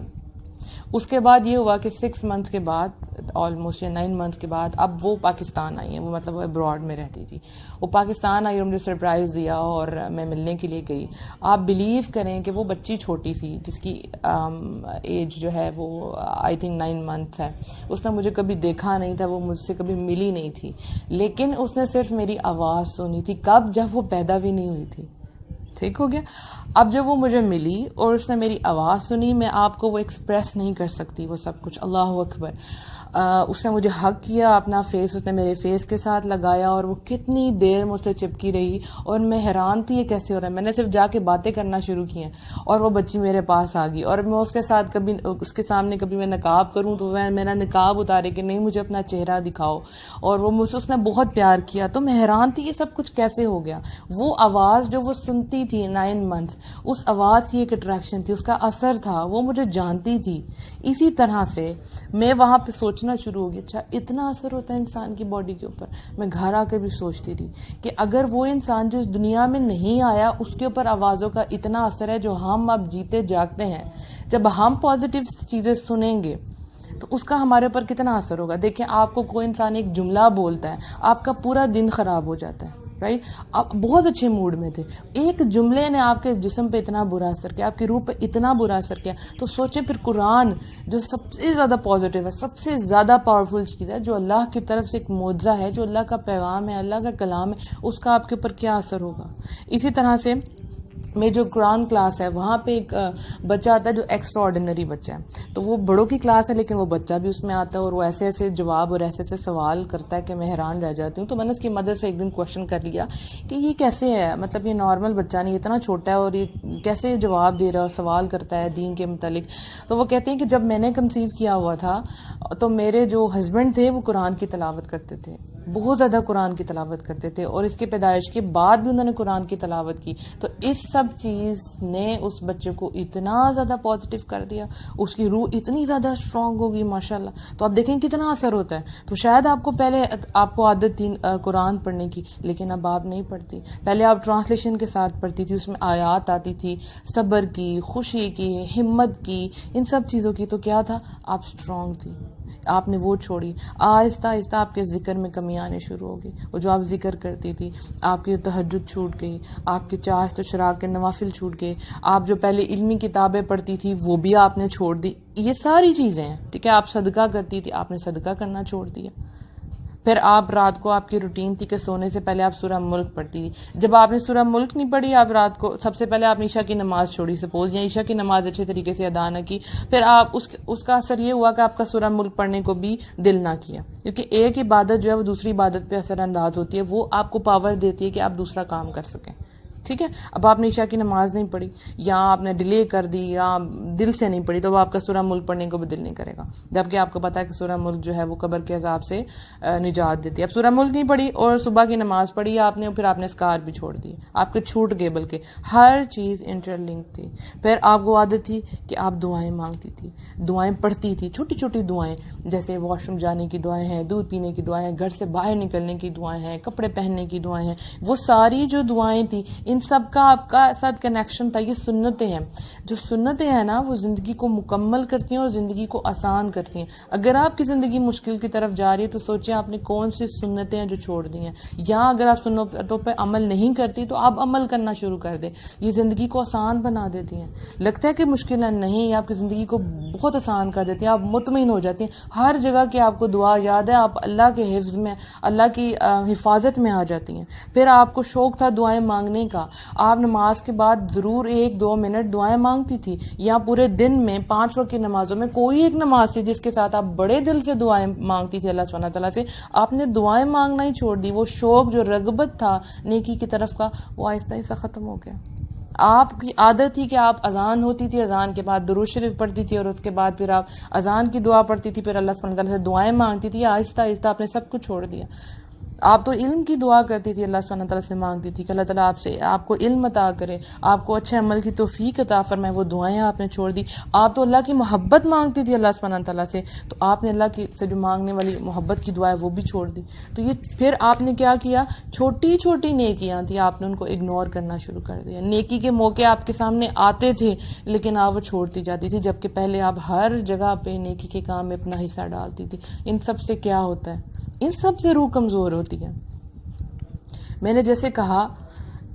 اس کے بعد یہ ہوا کہ 6 months کے بعد، آلموسٹ 9 months کے بعد، اب وہ پاکستان آئی ہیں، وہ مطلب ابراڈ میں رہتی تھی، وہ پاکستان آئی اور مجھے سرپرائز دیا اور میں ملنے کے لیے گئی۔ آپ بلیو کریں کہ وہ بچی چھوٹی سی جس کی ایج جو ہے وہ آئی تھنک 9 months ہے، اس نے مجھے کبھی دیکھا نہیں تھا، وہ مجھ سے کبھی ملی نہیں تھی، لیکن اس نے صرف میری آواز سنی تھی، کب؟ جب وہ پیدا بھی نہیں ہوئی تھی۔ ٹھیک ہو گیا؟ اب جب وہ مجھے ملی اور اس نے میری آواز سنی، میں آپ کو وہ ایکسپریس نہیں کر سکتی وہ سب کچھ، اللہ اکبر۔ اس نے مجھے ہگ کیا، اپنا فیس اس نے میرے فیس کے ساتھ لگایا، اور وہ کتنی دیر مجھ سے چپکی رہی، اور میں حیران تھی یہ کیسے ہو رہا ہے۔ میں نے صرف جا کے باتیں کرنا شروع کی ہیں اور وہ بچی میرے پاس آ گئی، اور میں اس کے ساتھ کبھی اس کے سامنے کبھی میں نقاب کروں تو وہ میرا نقاب اتارے کہ نہیں مجھے اپنا چہرہ دکھاؤ، اور وہ مجھ سے اس نے بہت پیار کیا۔ تو میں حیران تھی یہ سب کچھ کیسے ہو گیا۔ وہ آواز جو وہ سنتی تھی 9 months، اس آواز کی ایک اٹریکشن تھی، اس کا اثر تھا، وہ مجھے جانتی تھی۔ اسی طرح سے میں وہاں پہ سوچنا شروع ہو گیا، اچھا اتنا اثر ہوتا ہے انسان کی باڈی کے اوپر۔ میں گھر آ کے بھی سوچتی تھی کہ اگر وہ انسان جو اس دنیا میں نہیں آیا اس کے اوپر آوازوں کا اتنا اثر ہے جو ہم اب جیتے جاگتے ہیں، جب ہم پازیٹیو چیزیں سنیں گے تو اس کا ہمارے اوپر کتنا اثر ہوگا۔ دیکھیں آپ کو کوئی انسان ایک جملہ بولتا ہے، آپ کا پورا دن خراب ہو جاتا ہے، رائٹ؟ آپ بہت اچھے موڈ میں تھے، ایک جملے نے آپ کے جسم پہ اتنا برا اثر کیا، آپ کی روح پہ اتنا برا اثر کیا۔ تو سوچیں پھر قرآن جو سب سے زیادہ پازیٹیو ہے، سب سے زیادہ پاورفل چیز ہے، جو اللہ کی طرف سے ایک معجزہ ہے، جو اللہ کا پیغام ہے، اللہ کا کلام ہے، اس کا آپ کے اوپر کیا اثر ہوگا۔ اسی طرح سے میں جو قرآن کلاس ہے وہاں پہ ایک بچہ آتا ہے جو ایکسٹرا آرڈینری بچہ ہے، تو وہ بڑوں کی کلاس ہے لیکن وہ بچہ بھی اس میں آتا ہے، اور وہ ایسے ایسے جواب اور ایسے ایسے سوال کرتا ہے کہ میں حیران رہ جاتی ہوں۔ تو میں نے اس کی مدر سے ایک دن کوشچن کر لیا کہ یہ کیسے ہے، مطلب یہ نارمل بچہ نہیں، اتنا چھوٹا ہے اور یہ کیسے جواب دے رہا ہے اور سوال کرتا ہے دین کے متعلق۔ تو وہ کہتے ہیں کہ جب میں نے کنسیو کیا ہوا تھا تو میرے جو ہسبینڈ تھے وہ قرآن کی تلاوت کرتے تھے، بہت زیادہ قرآن کی تلاوت کرتے تھے، اور اس کے پیدائش کے بعد بھی انہوں نے قرآن کی تلاوت کی۔ تو اس سب چیز نے اس بچے کو اتنا زیادہ پازیٹیو کر دیا، اس کی روح اتنی زیادہ اسٹرانگ ہوگی ماشاءاللہ۔ تو آپ دیکھیں کتنا اثر ہوتا ہے۔ تو شاید آپ کو پہلے آپ کو عادت تھی قرآن پڑھنے کی، لیکن اب آپ نہیں پڑھتی۔ پہلے آپ ٹرانسلیشن کے ساتھ پڑھتی تھی، اس میں آیات آتی تھی صبر کی، خوشی کی، ہمت کی، ان سب چیزوں کی۔ تو کیا تھا؟ آپ اسٹرانگ تھی، آپ نے وہ چھوڑی۔ آہستہ آہستہ آپ کے ذکر میں کمی آنے شروع ہو گئی، وہ جو آپ ذکر کرتی تھی، آپ کی تہجد چھوٹ گئی، آپ کے چاشت و چراغ کے نوافل چھوٹ گئے، آپ جو پہلے علمی کتابیں پڑھتی تھی وہ بھی آپ نے چھوڑ دی۔ یہ ساری چیزیں ہیں، ٹھیک ہے؟ آپ صدقہ کرتی تھی، آپ نے صدقہ کرنا چھوڑ دیا۔ پھر آپ رات کو آپ کی روٹین تھی کہ سونے سے پہلے آپ سورہ ملک پڑھتی تھی، جب آپ نے سورہ ملک نہیں پڑھی، آپ رات کو سب سے پہلے آپ نے عشاء کی نماز چھوڑی سپوز، یا عشاء کی نماز اچھے طریقے سے ادا نہ کی، پھر آپ اس کا اثر یہ ہوا کہ آپ کا سورہ ملک پڑھنے کو بھی دل نہ کیا، کیونکہ ایک عبادت جو ہے وہ دوسری عبادت پہ اثر انداز ہوتی ہے، وہ آپ کو پاور دیتی ہے کہ آپ دوسرا کام کر سکیں، ٹھیک ہے؟ اب آپ نے عشاء کی نماز نہیں پڑھی، یا آپ نے ڈیلے کر دی، یا دل سے نہیں پڑھی، تو وہ آپ کا سورہ ملک پڑھنے کو بھی دل نہیں کرے گا، جبکہ آپ کو پتا ہے کہ سورہ ملک جو ہے وہ قبر کے عذاب سے نجات دیتی ہے۔ اب سورہ ملک نہیں پڑھی اور صبح کی نماز پڑھی آپ نے، پھر آپ نے اسکار بھی چھوڑ دی، آپ کے چھوٹ گئے، بلکہ ہر چیز انٹر لنک تھی۔ پھر آپ کو عادت تھی کہ آپ دعائیں مانگتی تھی، دعائیں پڑھتی تھی، چھوٹی چھوٹی دعائیں، جیسے واش روم جانے کی دعائیں ہیں، دودھ پینے کی دعائیں ہیں، گھر سے باہر نکلنے کی دعائیں ہیں، کپڑے پہننے کی دعائیں ہیں، وہ ساری جو دعائیں تھیں ان سب کا آپ کا ساتھ کنیکشن تھا۔ یہ سنتیں ہیں، جو سنتیں ہیں نا وہ زندگی کو مکمل کرتی ہیں اور زندگی کو آسان کرتی ہیں۔ اگر آپ کی زندگی مشکل کی طرف جا رہی ہے تو سوچیں آپ نے کون سی سنتیں ہیں جو چھوڑ دی ہیں، یا اگر آپ سنتوں پہ عمل نہیں کرتی تو آپ عمل کرنا شروع کر دیں، یہ زندگی کو آسان بنا دیتی ہیں۔ لگتا ہے کہ مشکل ہے، نہیں، یہ آپ کی زندگی کو بہت آسان کر دیتی ہیں، آپ مطمئن ہو جاتی ہیں، ہر جگہ کی آپ کو دعا یاد ہے، آپ اللہ کے حفظ میں، اللہ کی حفاظت میں آ جاتی ہیں۔ پھر آپ کو شوق تھا دعائیں مانگنے کا، آپ نماز کے بعد ضرور 1-2 منٹ دعائیں مانگتی تھی، یا پورے دن میں 5 وقت کی نمازوں میں کوئی ایک نماز تھی جس کے ساتھ آپ بڑے دل سے دعائیں مانگتی تھی اللہ سبحانہ تعالیٰ سے؟ آپ نے دعائیں مانگنا ہی چھوڑ دی. وہ شوق جو رغبت تھا نیکی کی طرف کا وہ آہستہ آہستہ ختم ہو گیا. آپ کی عادت تھی کہ آپ اذان ہوتی تھی، اذان کے بعد درود شریف پڑھتی تھی، اور اس کے بعد پھر آپ اذان کی دعا پڑھتی تھی، پھر اللہ سبحانہ تعالیٰ سے دعائیں مانگتی تھی. آہستہ آہستہ آپ نے سب کچھ چھوڑ دیا. آپ تو علم کی دعا کرتی تھی، اللہ سبحانہ تعالیٰ سے مانگتی تھی کہ اللہ تعالیٰ آپ کو علم عطا کرے، آپ کو اچھے عمل کی توفیق عطا فرمائے. وہ دعائیں آپ نے چھوڑ دی. آپ تو اللہ کی محبت مانگتی تھی اللہ سبحانہ تعالیٰ سے، تو آپ نے اللہ کی سے جو مانگنے والی محبت کی دعا ہے وہ بھی چھوڑ دی. تو یہ پھر آپ نے کیا کیا؟ چھوٹی چھوٹی نیکیاں تھیں، آپ نے ان کو اگنور کرنا شروع کر دیا. نیکی کے موقع آپ کے سامنے آتے تھے لیکن آپ وہ چھوڑتی جاتی تھی، جبکہ پہلے آپ ہر جگہ پہ نیکی کے کام میں اپنا حصہ ڈالتی تھی. ان سب سے کیا ہوتا ہے؟ ان سب سے روح کمزور ہوتی ہے. میں نے جیسے کہا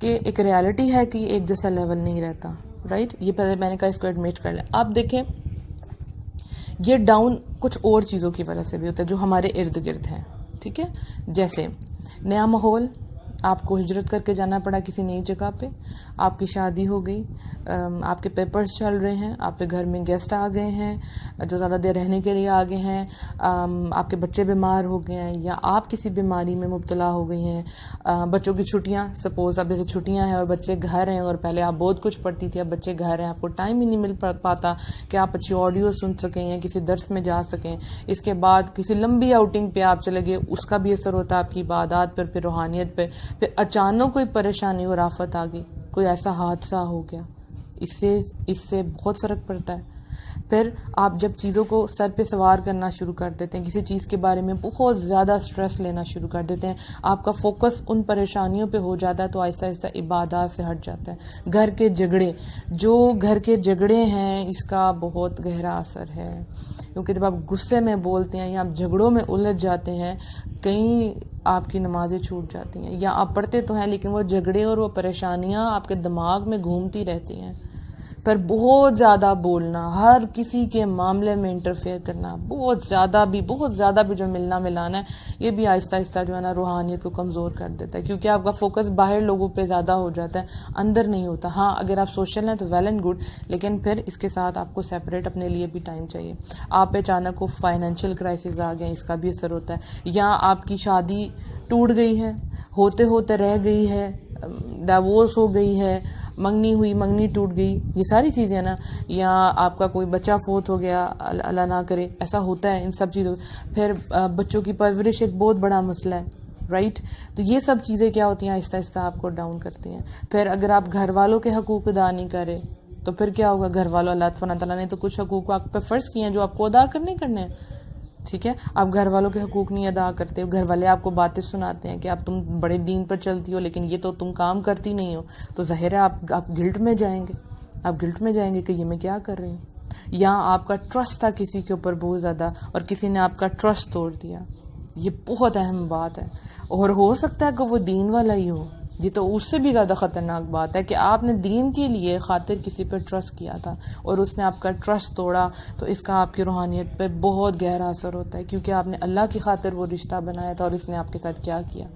کہ ایک ریالٹی ہے کہ ایک جیسا لیول نہیں رہتا، رائٹ؟ یہ پہلے میں نے کہا اس کو ایڈمٹ کر لیں. آپ دیکھیں یہ ڈاؤن کچھ اور چیزوں کی وجہ سے بھی ہوتا ہے جو ہمارے ارد گرد ہیں، ٹھیک ہے؟ جیسے نیا ماحول، آپ کو ہجرت کر کے جانا پڑا کسی نئی جگہ پہ، آپ کی شادی ہو گئی، آپ کے پیپرز چل رہے ہیں، آپ کے گھر میں گیسٹ آ گئے ہیں جو زیادہ دیر رہنے کے لیے آ گئے ہیں، آپ کے بچے بیمار ہو گئے ہیں، یا آپ کسی بیماری میں مبتلا ہو گئی ہیں، بچوں کی چھٹیاں، سپوز اب جیسے چھٹیاں ہیں اور بچے گھر ہیں، اور پہلے آپ بہت کچھ پڑھتی تھی، اب بچے گھر ہیں، آپ کو ٹائم ہی نہیں مل پاتا کہ آپ اچھی آڈیو سن سکیں یا کسی درس میں جا سکیں. اس کے بعد کسی لمبی آؤٹنگ پہ آپ چلے گئے، اس کا بھی اثر ہوتا ہے آپ کی عبادات پر، پھر روحانیت پہ. پھر اچانک کوئی پریشانی اور آفت آ گئی، کوئی ایسا حادثہ ہو گیا، اس سے بہت فرق پڑتا ہے. پھر آپ جب چیزوں کو سر پہ سوار کرنا شروع کر دیتے ہیں، کسی چیز کے بارے میں بہت زیادہ سٹریس لینا شروع کر دیتے ہیں، آپ کا فوکس ان پریشانیوں پہ ہو جاتا ہے، تو آہستہ آہستہ عبادات سے ہٹ جاتا ہے. گھر کے جھگڑے ہیں، اس کا بہت گہرا اثر ہے، کیونکہ جب آپ غصے میں بولتے ہیں یا آپ جھگڑوں میں الجھ جاتے ہیں، کہیں آپ کی نمازیں چھوٹ جاتی ہیں، یا آپ پڑھتے تو ہیں لیکن وہ جھگڑے اور وہ پریشانیاں آپ کے دماغ میں گھومتی رہتی ہیں. پر بہت زیادہ بولنا، ہر کسی کے معاملے میں انٹرفیئر کرنا، بہت زیادہ بھی جو ملنا ملانا ہے، یہ بھی آہستہ آہستہ جو ہے نا روحانیت کو کمزور کر دیتا ہے، کیونکہ آپ کا فوکس باہر لوگوں پہ زیادہ ہو جاتا ہے، اندر نہیں ہوتا. ہاں اگر آپ سوشل ہیں تو ویل اینڈ گڈ، لیکن پھر اس کے ساتھ آپ کو سیپریٹ اپنے لیے بھی ٹائم چاہیے. آپ پہ اچانک کو فائنینشیل کرائسس آ گئے، اس کا بھی اثر ہوتا ہے. یا آپ کی شادی ٹوٹ گئی ہے، ہوتے ہوتے رہ گئی ہے، ڈیورس ہو گئی ہے، منگنی ٹوٹ گئی، یہ ساری چیزیں نا. یا آپ کا کوئی بچہ فوت ہو گیا، اللہ نہ کرے، ایسا ہوتا ہے ان سب چیزوں. پھر بچوں کی پرورش ایک بہت بڑا مسئلہ ہے، رائٹ؟ تو یہ سب چیزیں کیا ہوتی ہیں، آہستہ آہستہ آپ کو ڈاؤن کرتی ہیں. پھر اگر آپ گھر والوں کے حقوق ادا نہیں کرے تو پھر کیا ہوگا؟ گھر والوں، اللہ سبحانہ تعالیٰ نے تو کچھ حقوق آپ پہ فرض کیے ہیں جو آپ کو ادا کرنے ہیں، ٹھیک ہے؟ آپ گھر والوں کے حقوق نہیں ادا کرتے، گھر والے آپ کو باتیں سناتے ہیں کہ اب تم بڑے دین پر چلتی ہو لیکن یہ تو تم کام کرتی نہیں ہو، تو ظاہر ہے آپ گلٹ میں جائیں گے کہ یہ میں کیا کر رہی ہوں. یا آپ کا ٹرسٹ تھا کسی کے اوپر بہت زیادہ، اور کسی نے آپ کا ٹرسٹ توڑ دیا، یہ بہت اہم بات ہے. اور ہو سکتا ہے کہ وہ دین والا ہی ہو، یہ تو اس سے بھی زیادہ خطرناک بات ہے کہ آپ نے دین کے لیے خاطر کسی پر ٹرسٹ کیا تھا اور اس نے آپ کا ٹرسٹ توڑا، تو اس کا آپ کی روحانیت پہ بہت گہرا اثر ہوتا ہے، کیونکہ آپ نے اللہ کی خاطر وہ رشتہ بنایا تھا اور اس نے آپ کے ساتھ کیا کیا.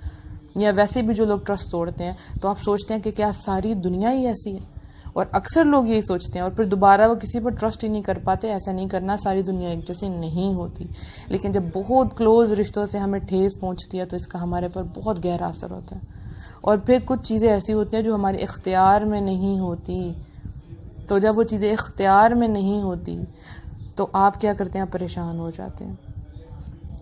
یا ویسے بھی جو لوگ ٹرسٹ توڑتے ہیں تو آپ سوچتے ہیں کہ کیا ساری دنیا ہی ایسی ہے، اور اکثر لوگ یہی سوچتے ہیں، اور پھر دوبارہ وہ کسی پر ٹرسٹ ہی نہیں کر پاتے. ایسا نہیں کرنا، ساری دنیا ایک جیسی نہیں ہوتی، لیکن جب بہت کلوز رشتوں سے ہمیں ٹھیس پہنچتی ہے تو اس کا ہمارے پر بہت گہرا اثر ہوتا ہے. اور پھر کچھ چیزیں ایسی ہوتی ہیں جو ہمارے اختیار میں نہیں ہوتی، تو جب وہ چیزیں اختیار میں نہیں ہوتی تو آپ کیا کرتے ہیں؟ پریشان ہو جاتے ہیں.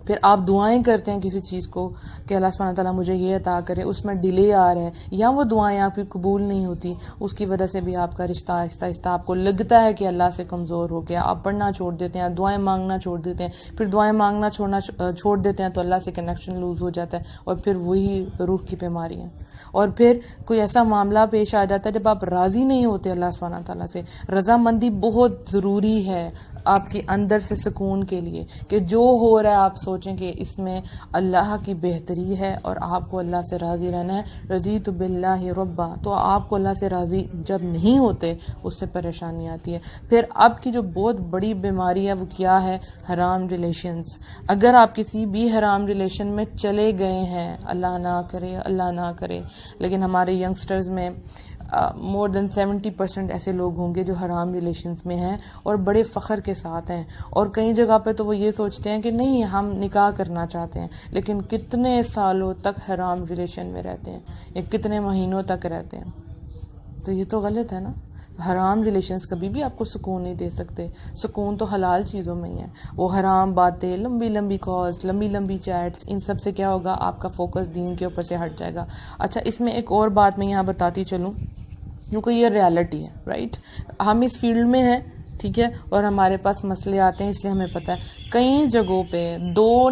پھر آپ دعائیں کرتے ہیں کسی چیز کو کہ اللہ سبحانہ تعالیٰ مجھے یہ عطا کرے، اس میں ڈیلے آ رہے ہیں، یا وہ دعائیں آپ کی قبول نہیں ہوتی، اس کی وجہ سے بھی آپ کا رشتہ آہستہ آہستہ آپ کو لگتا ہے کہ اللہ سے کمزور ہو گیا، آپ پڑھنا چھوڑ دیتے ہیں، دعائیں مانگنا چھوڑ دیتے ہیں. پھر دعائیں مانگنا چھوڑ دیتے ہیں تو اللہ سے کنیکشن لوز ہو جاتا ہے، اور پھر وہی روح کی بیماری ہے. اور پھر کوئی ایسا معاملہ پیش آ جاتا ہے جب آپ راضی نہیں ہوتے اللہ سبحانہ تعالیٰ سے. رضامندی بہت ضروری ہے آپ کے اندر سے سکون کے لیے، کہ جو ہو رہا ہے آپ سوچیں کہ اس میں اللہ کی بہتری ہے اور آپ کو اللہ سے راضی رہنا ہے. رضیت باللہ ربا، تو آپ کو اللہ سے راضی جب نہیں ہوتے اس سے پریشانی آتی ہے. پھر اب کی جو بہت بڑی بیماری ہے وہ کیا ہے؟ حرام ریلیشنز. اگر آپ کسی بھی حرام ریلیشن میں چلے گئے ہیں، اللہ نہ کرے اللہ نہ کرے، لیکن ہمارے ینگسٹرز میں مور دین 70% ایسے لوگ ہوں گے جو حرام ریلیشنز میں ہیں اور بڑے فخر کے ساتھ ہیں. اور کئی جگہ پہ تو وہ یہ سوچتے ہیں کہ نہیں ہم نکاح کرنا چاہتے ہیں، لیکن کتنے سالوں تک حرام ریلیشن میں رہتے ہیں یا کتنے مہینوں تک رہتے ہیں. تو یہ تو غلط ہے نا. حرام ریلیشنز کبھی بھی آپ کو سکون نہیں دے سکتے. سکون تو حلال چیزوں میں ہی ہے. وہ حرام باتیں، لمبی لمبی کالز، لمبی لمبی چیٹس، ان سب سے کیا ہوگا؟ آپ کا فوکس دین کے اوپر سے ہٹ جائے گا. اچھا، اس میں ایک اور بات میں یہاں بتاتی چلوں، کیونکہ یہ ریالٹی ہے، رائٹ؟ ہم اس فیلڈ میں ہیں، ٹھیک ہے، اور ہمارے پاس مسئلے آتے ہیں، اس لیے ہمیں پتہ ہے. کئی جگہوں پہ دو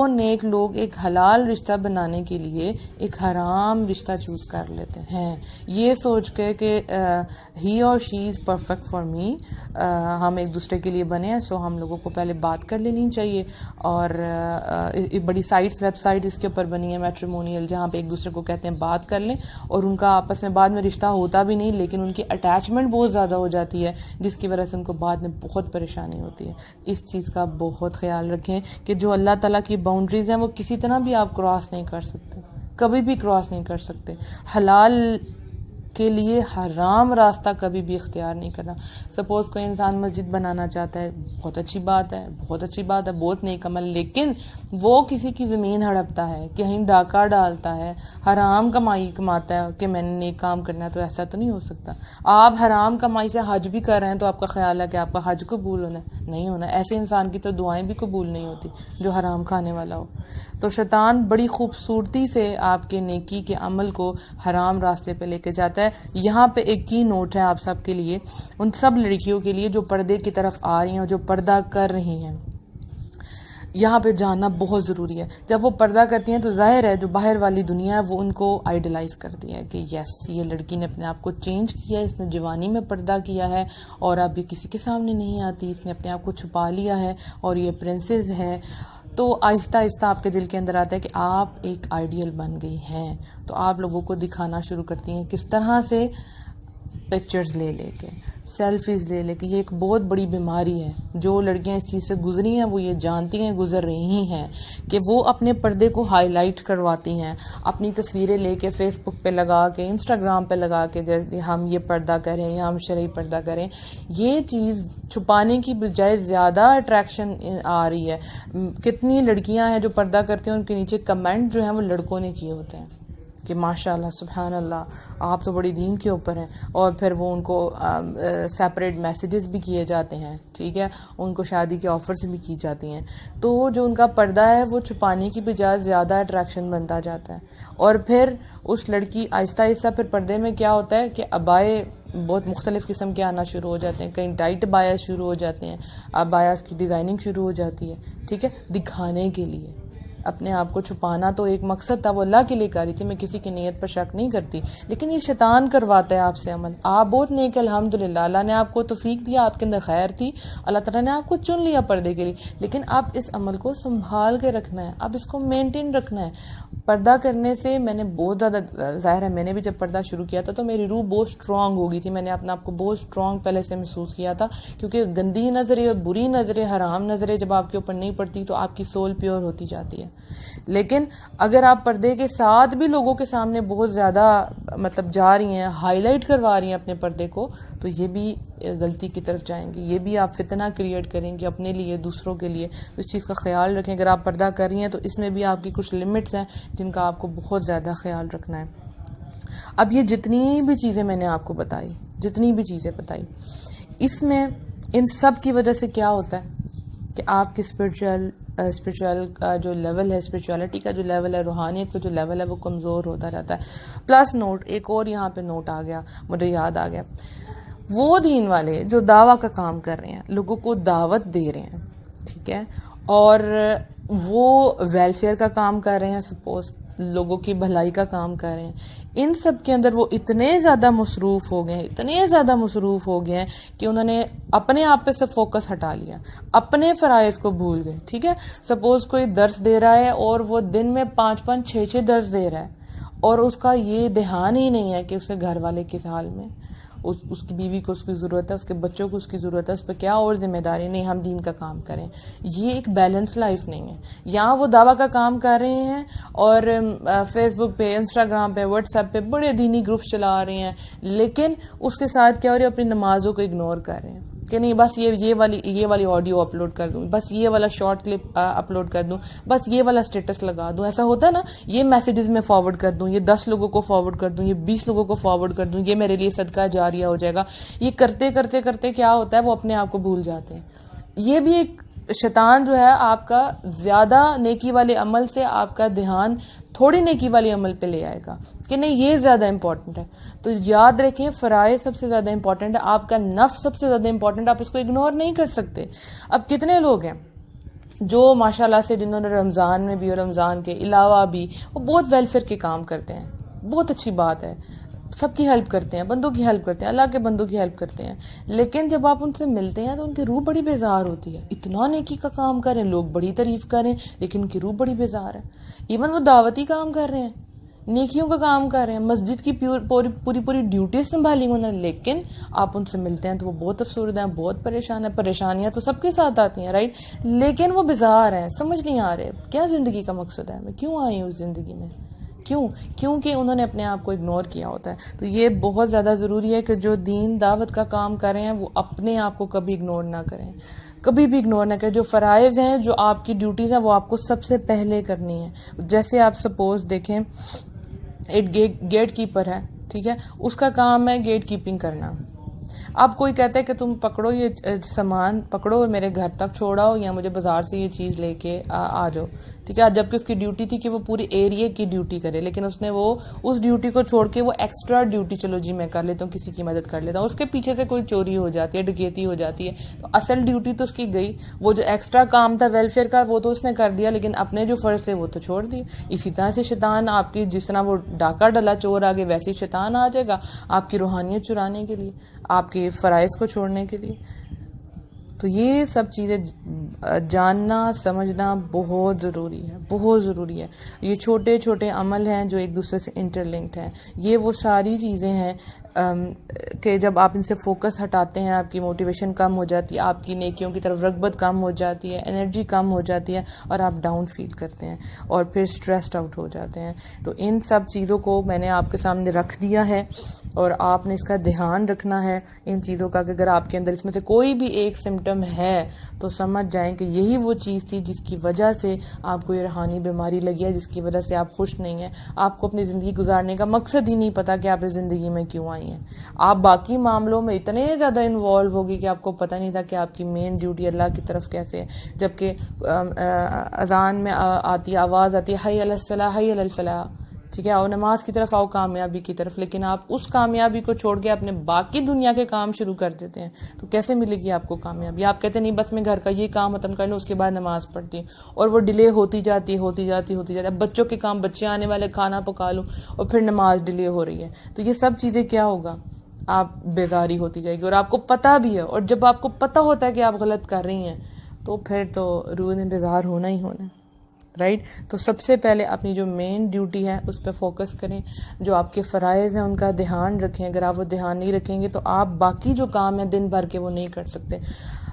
نیک لوگ ایک حلال رشتہ بنانے کے لیے ایک حرام رشتہ چوز کر لیتے ہیں، یہ سوچ کے کہ ہی اور شی از پرفیکٹ فار می، ہم ایک دوسرے کے لیے بنے ہیں، سو ہم لوگوں کو پہلے بات کر لینی چاہیے. اور بڑی سائٹس، ویب سائٹ اس کے اوپر بنی ہے میٹریمونیل، جہاں پہ ایک دوسرے کو کہتے ہیں بات کر لیں، اور ان کا آپس میں بعد میں رشتہ ہوتا بھی نہیں، لیکن ان کی اٹیچمنٹ بہت زیادہ ہو جاتی ہے، جس کی وجہ سے ان کو بعد میں بہت پریشانی ہوتی ہے. اس چیز کا بہت خیال رکھیں کہ جو اللہ تعالیٰ کی باؤنڈریز ہیں وہ کسی طرح بھی آپ کراس نہیں کر سکتے، کبھی بھی کراس نہیں کر سکتے. حلال کے لیے حرام راستہ کبھی بھی اختیار نہیں کرنا. سپوز کوئی انسان مسجد بنانا چاہتا ہے، بہت اچھی بات ہے، بہت نیک عمل، لیکن وہ کسی کی زمین ہڑپتا ہے، کہیں ڈاکہ ڈالتا ہے، حرام کمائی کماتا ہے کہ میں نے نیک کام کرنا ہے، تو ایسا تو نہیں ہو سکتا. آپ حرام کمائی سے حج بھی کر رہے ہیں تو آپ کا خیال ہے کہ آپ کا حج قبول ہونا ہے؟ نہیں ہونا. ایسے انسان کی تو دعائیں بھی قبول نہیں ہوتی جو حرام کھانے والا ہو. تو شیطان بڑی خوبصورتی سے آپ کے نیکی کے عمل کو حرام راستے پہ لے کے جاتا ہے. یہاں پہ ایک کی نوٹ ہے آپ سب کے لیے، ان سب لڑکیوں کے لیے جو پردے کی طرف آ رہی ہیں اور جو پردہ کر رہی ہیں. یہاں پہ جاننا بہت ضروری ہے. جب وہ پردہ کرتی ہیں تو ظاہر ہے جو باہر والی دنیا ہے وہ ان کو آئیڈلائز کرتی ہے کہ یس یہ لڑکی نے اپنے آپ کو چینج کیا ہے، اس نے جوانی میں پردہ کیا ہے اور اب یہ کسی کے سامنے نہیں آتی، اس نے اپنے آپ کو چھپا لیا ہے اور یہ پرنسس ہے. تو آہستہ آہستہ آپ کے دل کے اندر آتا ہے کہ آپ ایک آئیڈیل بن گئی ہیں، تو آپ لوگوں کو دکھانا شروع کرتی ہیں. کس طرح سے؟ پکچرز لے لے کے، سیلفیز لے لے کے. یہ ایک بہت بڑی بیماری ہے. جو لڑکیاں اس چیز سے گزری ہیں وہ یہ جانتی ہیں، گزر رہی ہیں، کہ وہ اپنے پردے کو ہائی لائٹ کرواتی ہیں، اپنی تصویریں لے کے فیس بک پہ لگا کے، انسٹاگرام پہ لگا کے، جیسے ہم یہ پردہ کریں یا ہم شرعی پردہ کریں. یہ چیز چھپانے کی بجائے زیادہ اٹریکشن آ رہی ہے. کتنی لڑکیاں ہیں جو پردہ کرتی ہیں، ان کے نیچے کمنٹ جو ہیں وہ لڑکوں نے کیے ہوتے ہیں کہ ماشاءاللہ سبحان اللہ آپ تو بڑی دین کے اوپر ہیں، اور پھر وہ ان کو سیپریٹ میسیجز بھی کیے جاتے ہیں، ٹھیک ہے، ان کو شادی کے آفرز بھی کی جاتی ہیں. تو جو ان کا پردہ ہے وہ چھپانے کی بجائے زیادہ اٹریکشن بنتا جاتا ہے. اور پھر اس لڑکی آہستہ آہستہ پھر پردے میں کیا ہوتا ہے کہ ابائے بہت مختلف قسم کے آنا شروع ہو جاتے ہیں. کہیں ٹائٹ بایاز شروع ہو جاتے ہیں، ابایاز کی ڈیزائننگ شروع ہو جاتی ہے، ٹھیک ہے، دکھانے کے لیے. اپنے آپ کو چھپانا تو ایک مقصد تھا، وہ اللہ کے لیے کر رہی تھی، میں کسی کی نیت پر شک نہیں کرتی، لیکن یہ شیطان کرواتا ہے آپ سے عمل. آپ بہت نیک، الحمدللہ اللہ نے آپ کو توفیق دیا، آپ کے اندر خیر تھی، اللہ تعالیٰ نے آپ کو چن لیا پردے کے لیے، لیکن اب اس عمل کو سنبھال کے رکھنا ہے، اب اس کو مینٹین رکھنا ہے. پردہ کرنے سے میں نے بہت زیادہ، ظاہر ہے میں نے بھی جب پردہ شروع کیا تھا تو میری روح بہت سٹرونگ ہو گئی تھی، میں نے اپنے آپ کو بہت سٹرونگ پہلے سے محسوس کیا تھا، کیونکہ گندی نظریں اور بری نظریں، حرام نظریں جب آپ کے اوپر نہیں پڑتی تو آپ کی سول پیور ہوتی جاتی ہے. لیکن اگر آپ پردے کے ساتھ بھی لوگوں کے سامنے بہت زیادہ مطلب جا رہی ہیں، ہائی لائٹ کروا رہی ہیں اپنے پردے کو، تو یہ بھی غلطی کی طرف جائیں گی، یہ بھی آپ فتنہ کریٹ کریں گے اپنے لیے، دوسروں کے لیے. اس چیز کا خیال رکھیں. اگر آپ پردہ کر رہی ہیں تو اس میں بھی آپ کی کچھ لمٹس ہیں جن کا آپ کو بہت زیادہ خیال رکھنا ہے. اب یہ جتنی بھی چیزیں میں نے آپ کو بتائی، اس میں ان سب کی وجہ سے کیا ہوتا ہے کہ آپ کی اسپرچوئل کا جو لیول ہے، اسپرچولیٹی کا جو لیول ہے، روحانیت کا جو لیول ہے وہ کمزور ہوتا رہتا ہے. پلس نوٹ، ایک اور یہاں پہ نوٹ آ گیا، مجھے یاد آ گیا، وہ دین والے جو دعویٰ کا کام کر رہے ہیں، لوگوں کو دعوت دے رہے ہیں، ٹھیک ہے، اور وہ ویلفیئر کا کام کر رہے ہیں، سپوز لوگوں کی بھلائی کا کام کر رہے ہیں، ان سب کے اندر وہ اتنے زیادہ مصروف ہو گئے ہیں کہ انہوں نے اپنے آپ پہ سے فوکس ہٹا لیا، اپنے فرائض کو بھول گئے. ٹھیک ہے، سپوز کوئی درس دے رہا ہے اور وہ دن میں 5 6 درس دے رہا ہے اور اس کا یہ دھیان ہی نہیں ہے کہ اسے گھر والے کس حال میں، اس کی بیوی کو اس کی ضرورت ہے، اس کے بچوں کو اس کی ضرورت ہے، اس پہ کیا اور ذمہ داری نہیں، ہم دین کا کام کریں. یہ ایک بیلنس لائف نہیں ہے. یہاں وہ دعویٰ کا کام کر رہے ہیں اور فیس بک پہ، انسٹاگرام پہ، واٹس ایپ پہ بڑے دینی گروپس چلا رہے ہیں، لیکن اس کے ساتھ کیا ہو رہا ہے، اپنی نمازوں کو اگنور کر رہے ہیں کہ نہیں بس یہ والی آڈیو اپلوڈ کر دوں، بس یہ والا شارٹ کلپ اپلوڈ کر دوں، بس یہ والا اسٹیٹس لگا دوں. ایسا ہوتا ہے نا، یہ میسیجز میں فارورڈ کر دوں، یہ 10 لوگوں کو فارورڈ کر دوں، یہ 20 لوگوں کو فارورڈ کر دوں، یہ میرے لیے صدقہ جاریہ ہو جائے گا. یہ کرتے کرتے کرتے کیا ہوتا ہے، وہ اپنے آپ کو بھول جاتے ہیں. یہ بھی ایک شیطان جو ہے آپ کا زیادہ نیکی والے عمل سے آپ کا دھیان تھوڑی نیکی والے عمل پہ لے آئے گا کہ نہیں یہ زیادہ امپورٹنٹ ہے. تو یاد رکھیں، فرائض سب سے زیادہ امپورٹنٹ ہے، آپ کا نفس سب سے زیادہ امپورٹنٹ ہے، آپ اس کو اگنور نہیں کر سکتے. اب کتنے لوگ ہیں جو ماشاءاللہ سے جنہوں نے رمضان میں بھی اور رمضان کے علاوہ بھی وہ بہت ویلفیئر کے کام کرتے ہیں، بہت اچھی بات ہے، سب کی ہیلپ کرتے ہیں، بندوں کی ہیلپ کرتے ہیں، اللہ کے بندوں کی ہیلپ کرتے ہیں، لیکن جب آپ ان سے ملتے ہیں تو ان کی روح بڑی بیزار ہوتی ہے. اتنا نیکی کا کام کریں، لوگ بڑی تعریف کریں، لیکن ان کی روح بڑی بیزار ہے. ایون وہ دعوتی کام کر رہے ہیں، نیکیوں کا کام کر رہے ہیں، مسجد کی پوری ڈیوٹی سنبھالی انہوں نے، لیکن آپ ان سے ملتے ہیں تو وہ بہت افسردہ ہیں، بہت پریشان ہیں. پریشانیاں تو سب کے ساتھ آتی ہیں، رائٹ، لیکن وہ بیزار ہیں، سمجھ نہیں آ رہے کیا زندگی کا مقصد ہے، میں کیوں آئی ہوں اس زندگی میں، کیونکہ انہوں نے اپنے آپ کو اگنور کیا ہوتا ہے. تو یہ بہت زیادہ ضروری ہے کہ جو دین دعوت کا کام کر رہے ہیں وہ اپنے آپ کو کبھی اگنور نہ کریں، کبھی بھی اگنور نہ کریں. جو فرائض ہیں، جو آپ کی ڈیوٹیز ہیں، وہ آپ کو سب سے پہلے کرنی ہے. جیسے آپ سپوز دیکھیں ایک گیٹ کیپر ہے، ٹھیک ہے، اس کا کام ہے گیٹ کیپنگ کرنا. اب کوئی کہتا ہے کہ تم پکڑو یہ سامان پکڑو اور میرے گھر تک چھوڑاؤ یا مجھے بازار سے یہ چیز لے کے آ جاؤ، ٹھیک ہے، جبکہ اس کی ڈیوٹی تھی کہ وہ پورے ایریے کی ڈیوٹی کرے، لیکن اس نے وہ اس ڈیوٹی کو چھوڑ کے وہ ایکسٹرا ڈیوٹی، چلو جی میں کر لیتا ہوں، کسی کی مدد کر لیتا ہوں، اس کے پیچھے سے کوئی چوری ہو جاتی ہے، ڈکیتی ہو جاتی ہے، تو اصل ڈیوٹی تو اس کی گئی، وہ جو ایکسٹرا کام تھا ویلفیئر کا وہ تو اس نے کر دیا، لیکن اپنے جو فرض تھے وہ تو چھوڑ دیے. اسی طرح سے شیطان آپ کی، جس طرح وہ ڈاکہ ڈلا چور آگے، ویسے ہی شیطان آ جائے گا آپ کی روحانیت چرانے کے لیے، آپ کے فرائض کو چھوڑنے کے لیے. تو یہ سب چیزیں جاننا سمجھنا بہت ضروری ہے، بہت ضروری ہے. یہ چھوٹے چھوٹے عمل ہیں جو ایک دوسرے سے انٹر لنکڈ ہیں. یہ وہ ساری چیزیں ہیں کہ جب آپ ان سے فوکس ہٹاتے ہیں آپ کی موٹیویشن کم ہو جاتی ہے، آپ کی نیکیوں کی طرف رغبت کم ہو جاتی ہے، انرجی کم ہو جاتی ہے اور آپ ڈاؤن فیل کرتے ہیں اور پھر اسٹریسڈ آؤٹ ہو جاتے ہیں. تو ان سب چیزوں کو میں نے آپ کے سامنے رکھ دیا ہے اور آپ نے اس کا دھیان رکھنا ہے ان چیزوں کا، کہ اگر آپ کے اندر اس میں سے کوئی بھی ایک سمٹم ہے تو سمجھ جائیں کہ یہی وہ چیز تھی جس کی وجہ سے آپ کو یہ روحانی بیماری لگی ہے، جس کی وجہ سے آپ خوش نہیں ہیں. آپ کو اپنی زندگی گزارنے کا مقصد ہی نہیں پتا کہ آپ اس زندگی میں کیوں آئی ہیں. آپ باقی معاملوں میں اتنے زیادہ انوالو ہوگی کہ آپ کو پتہ نہیں تھا کہ آپ کی مین ڈیوٹی اللہ کی طرف کیسے ہے. جبکہ اذان میں آتی آواز آتی ہے حی علی الصلاح حی علی الفلاح، ٹھیک ہے، اور نماز کی طرف آؤ، کامیابی کی طرف، لیکن آپ اس کامیابی کو چھوڑ کے اپنے باقی دنیا کے کام شروع کر دیتے ہیں. تو کیسے ملے گی آپ کو کامیابی؟ آپ کہتے نہیں بس میں گھر کا یہ کام ختم کر لوں، اس کے بعد نماز پڑھتی ہوں، اور وہ ڈیلے ہوتی جاتی. اب بچوں کے کام، بچے آنے والے، کھانا پکا لوں، اور پھر نماز ڈیلے ہو رہی ہے. تو یہ سب چیزیں کیا ہوگا، آپ بیزاری ہوتی جائے گی، اور آپ کو پتہ بھی ہے. اور جب آپ کو پتہ ہوتا ہے کہ آپ غلط کر رہی ہیں تو پھر تو روح نے بیزار ہونا ہی ہونا، رائٹ. تو سب سے پہلے اپنی جو مین ڈیوٹی ہے اس پہ فوکس کریں، جو آپ کے فرائض ہیں ان کا دھیان رکھیں. اگر آپ وہ دھیان نہیں رکھیں گے تو آپ باقی جو کام ہیں دن بھر کے وہ نہیں کر سکتے.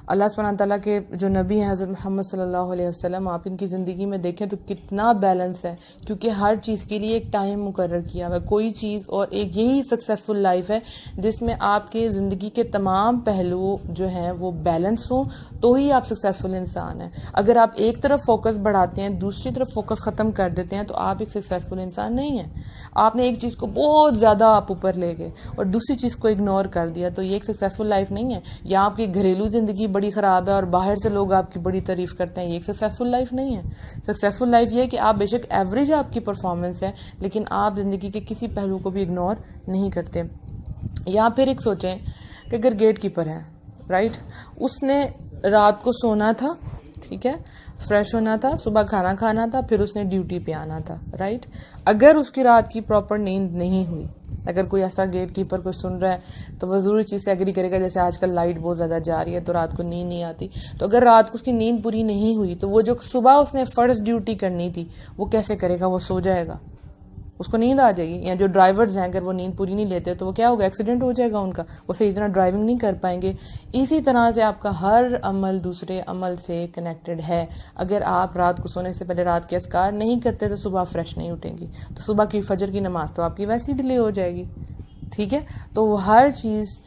اللہ سبحانہ تعالیٰ کے جو نبی ہیں حضرت محمد صلی اللہ علیہ وسلم، آپ ان کی زندگی میں دیکھیں تو کتنا بیلنس ہے، کیونکہ ہر چیز کے لیے ایک ٹائم مقرر کیا ہوا ہے. کوئی چیز، اور ایک یہی سکسیسفل لائف ہے جس میں آپ کے زندگی کے تمام پہلو جو ہیں وہ بیلنس ہوں، تو ہی آپ سکسیسفل انسان ہیں. اگر آپ ایک طرف فوکس بڑھاتے ہیں، دوسری طرف فوکس ختم کر دیتے ہیں، تو آپ ایک سکسیسفل انسان نہیں ہیں. آپ نے ایک چیز کو بہت زیادہ آپ اوپر لے گئے اور دوسری چیز کو اگنور کر دیا، تو یہ ایک سکسیسفل لائف نہیں ہے. یا آپ کی گھریلو زندگی بڑی خراب ہے اور باہر سے لوگ آپ کی بڑی تعریف کرتے ہیں، یہ ایک سکسیسفل لائف نہیں ہے. سکسیسفل لائف یہ ہے کہ آپ بے شک ایوریج آپ کی پرفارمنس ہے، لیکن آپ زندگی کے کسی پہلو کو بھی اگنور نہیں کرتے. یا پھر ایک سوچیں کہ اگر گیٹ کیپر ہے، رائٹ، اس نے رات کو سونا تھا، ٹھیک ہے، فریش ہونا تھا، صبح کھانا کھانا تھا، پھر اس نے ڈیوٹی پہ آنا تھا، رائٹ. اگر اس کی رات کی پراپر نیند نہیں ہوئی، اگر کوئی ایسا گیٹ کیپر کوئی سن رہا ہے تو وہ ضروری چیز سے ایگری کرے گا، جیسے آج کل لائٹ بہت زیادہ جا رہی ہے تو رات کو نیند نہیں آتی، تو اگر رات کو اس کی نیند پوری نہیں ہوئی تو وہ جو صبح اس نے فرض ڈیوٹی کرنی تھی وہ کیسے کرے گا؟ وہ سو جائے گا، اس کو نیند آ جائے گی. یا جو ڈرائیورز ہیں اگر وہ نیند پوری نہیں لیتے تو وہ کیا ہوگا؟ ایکسیڈنٹ ہو جائے گا ان کا، وہ صحیح طرح ڈرائیونگ نہیں کر پائیں گے. اسی طرح سے آپ کا ہر عمل دوسرے عمل سے کنیکٹڈ ہے. اگر آپ رات کو سونے سے پہلے رات کے اذکار نہیں کرتے تو صبح فریش نہیں اٹھیں گی، تو صبح کی فجر کی نماز تو آپ کی ویسے ہی ڈیلے ہو جائے گی. ٹھیک ہے، تو وہ ہر چیز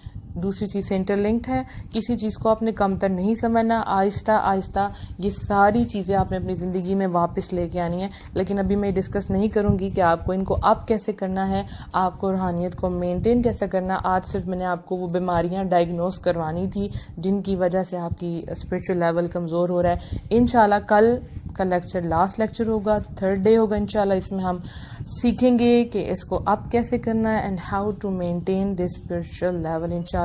دوسری چیز سے انٹر لنکڈ ہے. کسی چیز کو آپ نے کمتر نہیں سمجھنا، آہستہ آہستہ یہ ساری چیزیں آپ نے اپنی زندگی میں واپس لے کے آنی ہے. لیکن ابھی میں ڈسکس نہیں کروں گی کہ آپ کو ان کو اب کیسے کرنا ہے، آپ کو روحانیت کو مینٹین کیسے کرنا. آج صرف میں نے آپ کو وہ بیماریاں ڈائگنوز کروانی تھی جن کی وجہ سے آپ کی اسپرچل لیول کمزور ہو رہا ہے. انشاءاللہ کل کا لیکچر لاسٹ لیکچر ہوگا، 3rd ڈے ہوگا انشاءاللہ. اس میں ہم سیکھیں گے کہ اس کو اب کیسے کرنا ہے and how to maintain this spiritual level انشاءاللہ.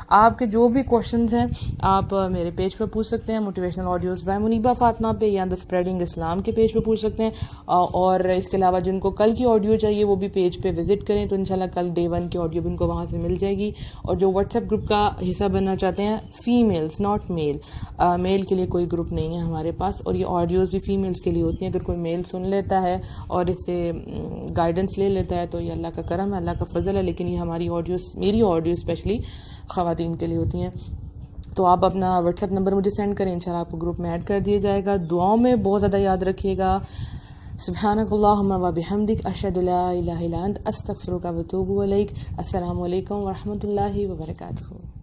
آپ کے جو بھی کوشچنز ہیں آپ میرے پیج پہ پوچھ سکتے ہیں، motivational audios by Muniba Fatima پہ، یا دا اسپریڈنگ اسلام کے پیج پہ پوچھ سکتے ہیں. اور اس کے علاوہ جن کو کل کی آڈیو چاہیے وہ بھی پیج پہ وزٹ کریں، تو انشاءاللہ کل ڈے 1 کی آڈیو بھی ان کو وہاں سے مل جائے گی. اور جو واٹس ایپ گروپ کا حصہ بننا چاہتے ہیں، فیمیلز ناٹ میل، میل کے لیے کوئی گروپ نہیں ہے ہمارے پاس، اور یہ آڈیوز بھی فیمیلز کے لیے ہوتی ہیں. اگر کوئی میل سن لیتا ہے اور اس سے گائیڈنس لے لیتا ہے تو یہ اللہ کا کرم ہے، اللہ کا فضل ہے. لیکن یہ ہماری آڈیوز، میری آڈیو اسپیشلی خواتین کے لیے ہوتی ہیں. تو آپ اپنا واٹس ایپ نمبر مجھے سینڈ کریں، انشاءاللہ آپ کو گروپ میں ایڈ کر دیا جائے گا. دعاؤں میں بہت زیادہ یاد رکھیے گا. سبحانک اللہم و بحمدک، اشہد لا الہ الا انت، استغفرک و اتوب الیک. السلام علیکم ورحمۃ اللہ وبرکاتہ.